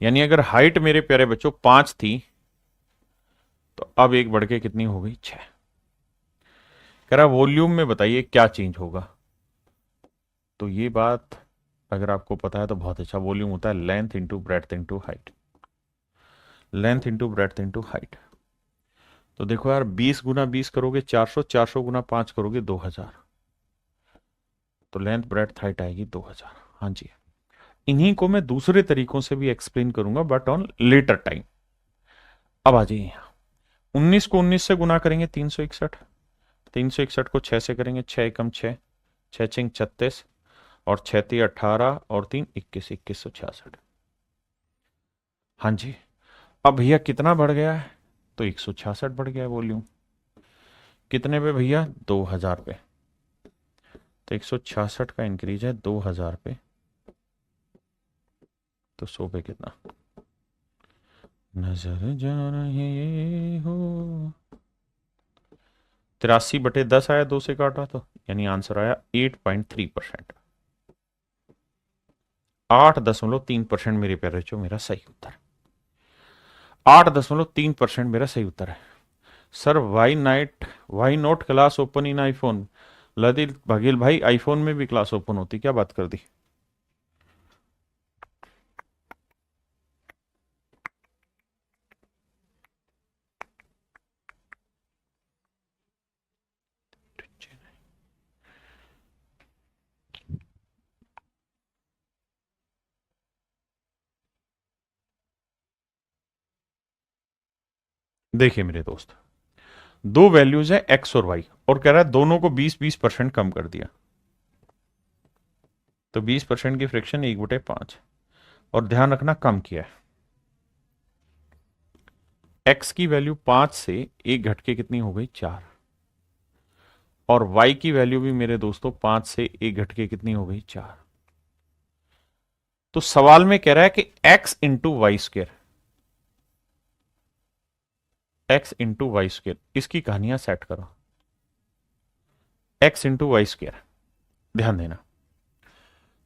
यानी अगर हाइट मेरे प्यारे बच्चों 5 थी तो अब एक बढ़ के कितनी हो गई? 6। कह रहा वॉल्यूम में बताइए क्या चेंज होगा। तो ये बात अगर आपको पता है तो बहुत अच्छा। वॉल्यूम होता है length into breadth into height, length into breadth into height. तो देखो यार 20 गुना 20 करोगे 400, 400 गुना 5 करोगे 2000। तो लेंथ ब्रेड्थ हाइट आएगी 2000। हाँ जी, इन्हीं को मैं दूसरे तरीकों से भी एक्सप्लेन करूंगा बट ऑन लेटर टाइम। अब आ जाइए यहाँ। 19 को 19 से गुना करेंगे 361, 361 को 6 से करेंगे 6 एकम 6, 6 छिंग 36 और 6 ती 18 और 3 21, 2166। हाँ जी, अब भैया कितना बढ़ गया है? तो 166 बढ़ गया है वॉल्यूम। कितने पे भैया? 2000 पे। तो 166 का इंक्रीज है 2000 पे, तो 100 पे कितना? नजर जा रहे हो 83/10 आया, 2 से काटा तो, यानी आंसर आया 8.3%। 8.3% मेरे प्यारे बच्चों मेरा सही उत्तर। 8.3% मेरा सही उत्तर है। Sir why not class open in iPhone? Lalit Baghel भाई आईफोन में भी क्लास ओपन होती, क्या बात कर दी। देखिए मेरे दोस्त, दो वैल्यूज है एक्स और वाई और कह रहा है दोनों को 20-20% कम कर दिया। तो 20% की फ्रैक्शन 1/5 और ध्यान रखना कम किया है। एक्स की वैल्यू 5 से एक घट के कितनी हो गई? 4। और y की वैल्यू भी मेरे दोस्तों 5 से एक घट के कितनी हो गई? 4। तो सवाल में कह रहा है कि x into y square, x into y square, इसकी कहानियां सेट करो। x इंटू वाई स्क्र, ध्यान देना।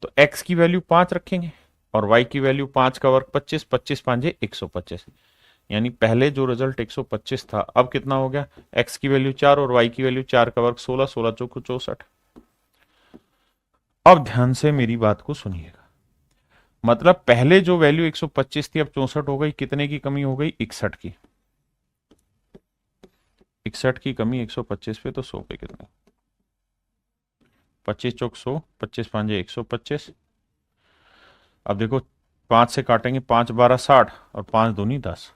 तो x की वैल्यू 5 रखेंगे और y की वैल्यू 5 का वर्ग 25, 25 पांजे 125। यानी पहले जो रिजल्ट 125 था अब कितना हो गया? x की वैल्यू 4 और y की वैल्यू 4 का वर्ग 16, 16 चौको 64। अब ध्यान से मेरी बात को सुनिएगा। मतलब पहले जो वैल्यू 125 थी अब 64 हो गई। कितने की कमी हो गई? 61 की। 61 की कमी 125 पे, तो 100 पे कितने? 25 चौक 100, 25 पांजे 125। अब देखो 5 से काटेंगे, 5 12 60 और 5 दूनी 10।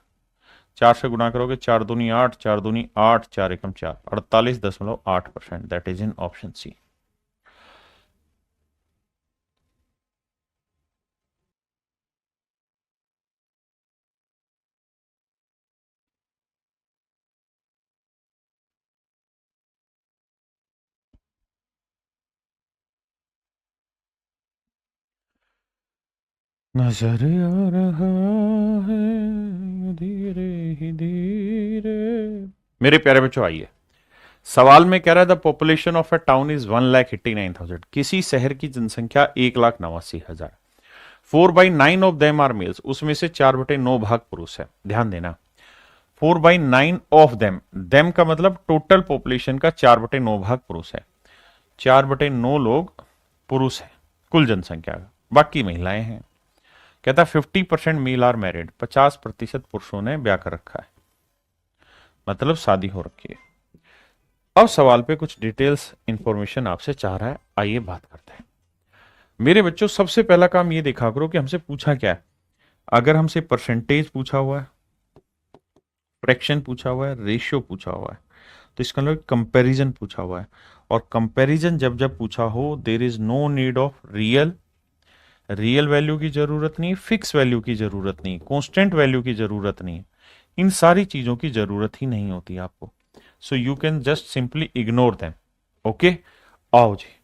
4 से गुणा करोगे 4 दूनी 8, 4 दूनी 8, 4 एकम 4, 48.8%। That is in option C. नजर आ रहा है धीरे ही धीरे। मेरे प्यारे बच्चों आइए, सवाल में कह रहा है the population of a town is 1,89,000। किसी शहर की जनसंख्या 1,89,000। 4/9 ऑफ देम आर मेल्स, उसमें से 4/9 भाग पुरुष है। ध्यान देना, 4/9 ऑफ देम, देम का मतलब टोटल पॉपुलेशन का 4/9 भाग पुरुष है। 4/9 लोग पुरुष है कुल जनसंख्या का, बाकी महिलाएं हैं। कहता 50% मेल आर मैरिड, 50% पुरुषों ने ब्याह कर रखा है, मतलब शादी हो रखी है। अब सवाल पे कुछ डिटेल्स इंफॉर्मेशन आपसे चाह रहा है, आइए बात करते हैं। मेरे बच्चों सबसे पहला काम ये देखा करो कि हमसे पूछा क्या है। अगर हमसे परसेंटेज पूछा हुआ है फ्रैक्शन पूछा हुआ है, रेशियो पूछा हुआ है, तो इसका मतलब कंपैरिजन पूछा हुआ है। और कंपैरिजन जब जब पूछा हो, there is no need of real value की जरूरत नहीं, फिक्स वैल्यू की जरूरत नहीं, कांस्टेंट वैल्यू की जरूरत नहीं, इन सारी चीजों की जरूरत ही नहीं होती आपको। So you can just simply ignore them. Okay, आओ जी।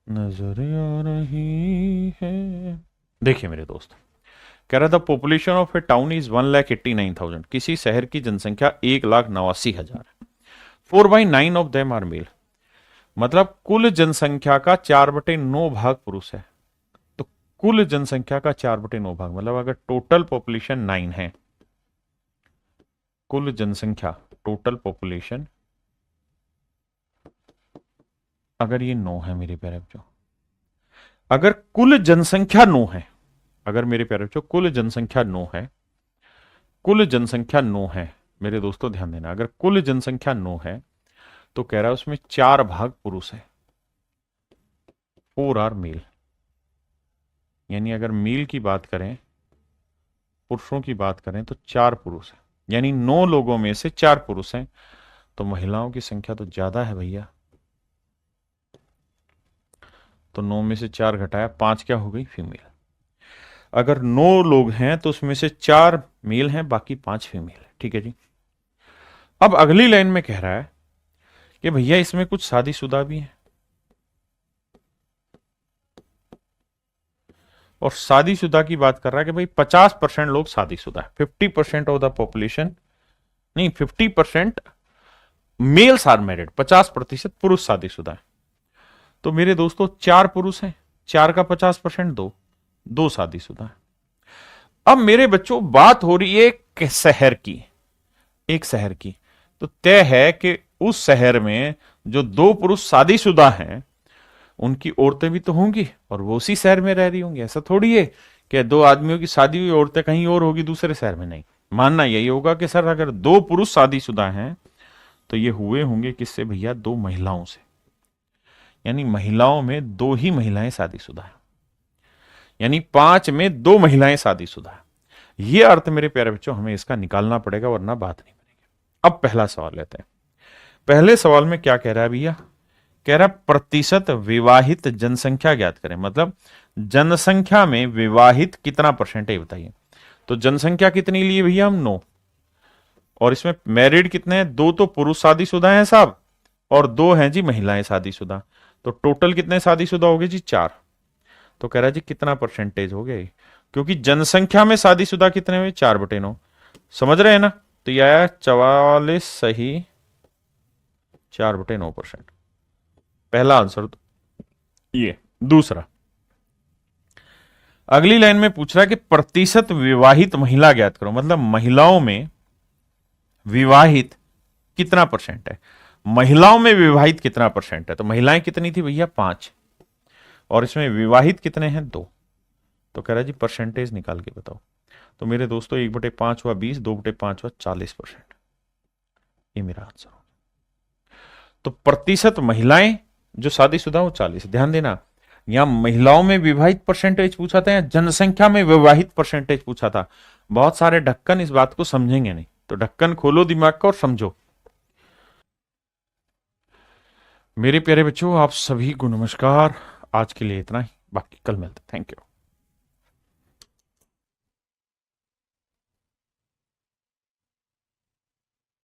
नजर आ रही है, देखिए मेरे दोस्त, कह रहा था population of A town is 1,89,000, किसी शहर की जनसंख्या 1,89,000 है। 4/9 ऑफ देम आर मेल, मतलब कुल जनसंख्या का 4/9 भाग पुरुष है। तो कुल जनसंख्या का 4/9 भाग, मतलब अगर टोटल पॉपुलेशन 9 है, कुल जनसंख्या टोटल पॉपुलेशन अगर ये 9 है मेरे प्यारे बच्चों, अगर कुल जनसंख्या 9 है, अगर मेरे प्यारे बच्चों कुल जनसंख्या 9 है, कुल जनसंख्या 9 है मेरे दोस्तों, ध्यान देना, अगर कुल जनसंख्या 9 है तो कह रहा है उसमें 4 भाग पुरुष है, 4 आर मेल। यानी अगर मेल की बात करें, पुरुषों की बात करें तो 4 पुरुष है, यानी 9 लोगों में से 4 पुरुष हैं, तो महिलाओं की संख्या तो ज्यादा है भैया। तो 9 में से 4 घटाया 5, क्या हो गई, फीमेल। अगर 9 लोग हैं तो उसमें से 4 मेल हैं, बाकी 5 फीमेल है। ठीक है जी। अब अगली लाइन में कह रहा है कि भैया इसमें कुछ शादीशुदा भी हैं, और शादीशुदा की बात कर रहा है कि भाई 50% लोग शादीशुदा है, 50% ऑफ द पॉपुलेशन, नहीं 50% मेल्स आर मैरिड, 50% पुरुष शादीशुदा है। तो मेरे दोस्तों 4 पुरुष हैं, 4 का 50% 2 शादीशुदा है। अब मेरे बच्चों बात हो रही है एक शहर की, एक शहर की, तो तय है कि उस शहर में जो 2 पुरुष शादीशुदा हैं उनकी औरतें भी तो होंगी और वो उसी शहर में रह रही होंगी। ऐसा थोड़ी है कि 2 आदमियों की शादी हुई, औरतें कहीं और होगी दूसरे शहर में, नहीं। मानना यही होगा कि सर अगर 2 पुरुष शादीशुदा हैं तो ये हुए होंगे किससे भैया, 2 महिलाओं से। यानी महिलाओं में 2 ही महिलाएं शादीशुदा है, यानी 5 में 2 महिलाएं शादीशुदा है। ये अर्थ मेरे प्यारे बच्चों हमें इसका निकालना पड़ेगा, वरना बात नहीं बनेगी। अब पहला सवाल लेते हैं। पहले सवाल में क्या कह रहा है भैया, कह रहा प्रतिशत विवाहित जनसंख्या ज्ञात करें, मतलब जनसंख्या में विवाहित कितना परसेंट है बताइए। तो जनसंख्या कितनी ली भैया हम, 9, और इसमें मैरिड कितने हैं, 2 तो पुरुष शादीशुदा हैं साहब, और 2 हैं जी महिलाएं शादीशुदा। तो टोटल कितने शादीशुदा हो गए जी, 4। तो कह रहा है जी कितना परसेंटेज हो गया, क्योंकि जनसंख्या में शादीशुदा कितने हुए, 4/9। समझ रहे हैं ना। तो यह आया 44 सही 4/9%, पहला आंसर तो ये। दूसरा, अगली लाइन में पूछ रहा है कि प्रतिशत विवाहित महिला ज्ञात करो, मतलब महिलाओं में विवाहित कितना परसेंट है, महिलाओं में विवाहित कितना परसेंट है। तो महिलाएं कितनी थी भैया, 5, और इसमें विवाहित कितने हैं, 2। तो कह रहा है जी परसेंटेज निकाल के बताओ। तो मेरे दोस्तों 1/5 हुआ 20, 2/5 हुआ 40%, ये मेरा आंसर हो। तो प्रतिशत महिलाएं जो शादीशुदा हो 40। ध्यान देना, यहां महिलाओं में विवाहित परसेंटेज पूछा था या जनसंख्या में विवाहित परसेंटेज पूछा था। बहुत सारे ढक्कन इस बात को समझेंगे नहीं, तो ढक्कन खोलो दिमाग का और समझो। मेरे प्यारे बच्चों, आप सभी को नमस्कार। आज के लिए इतना ही, बाकी कल मिलते। Thank you.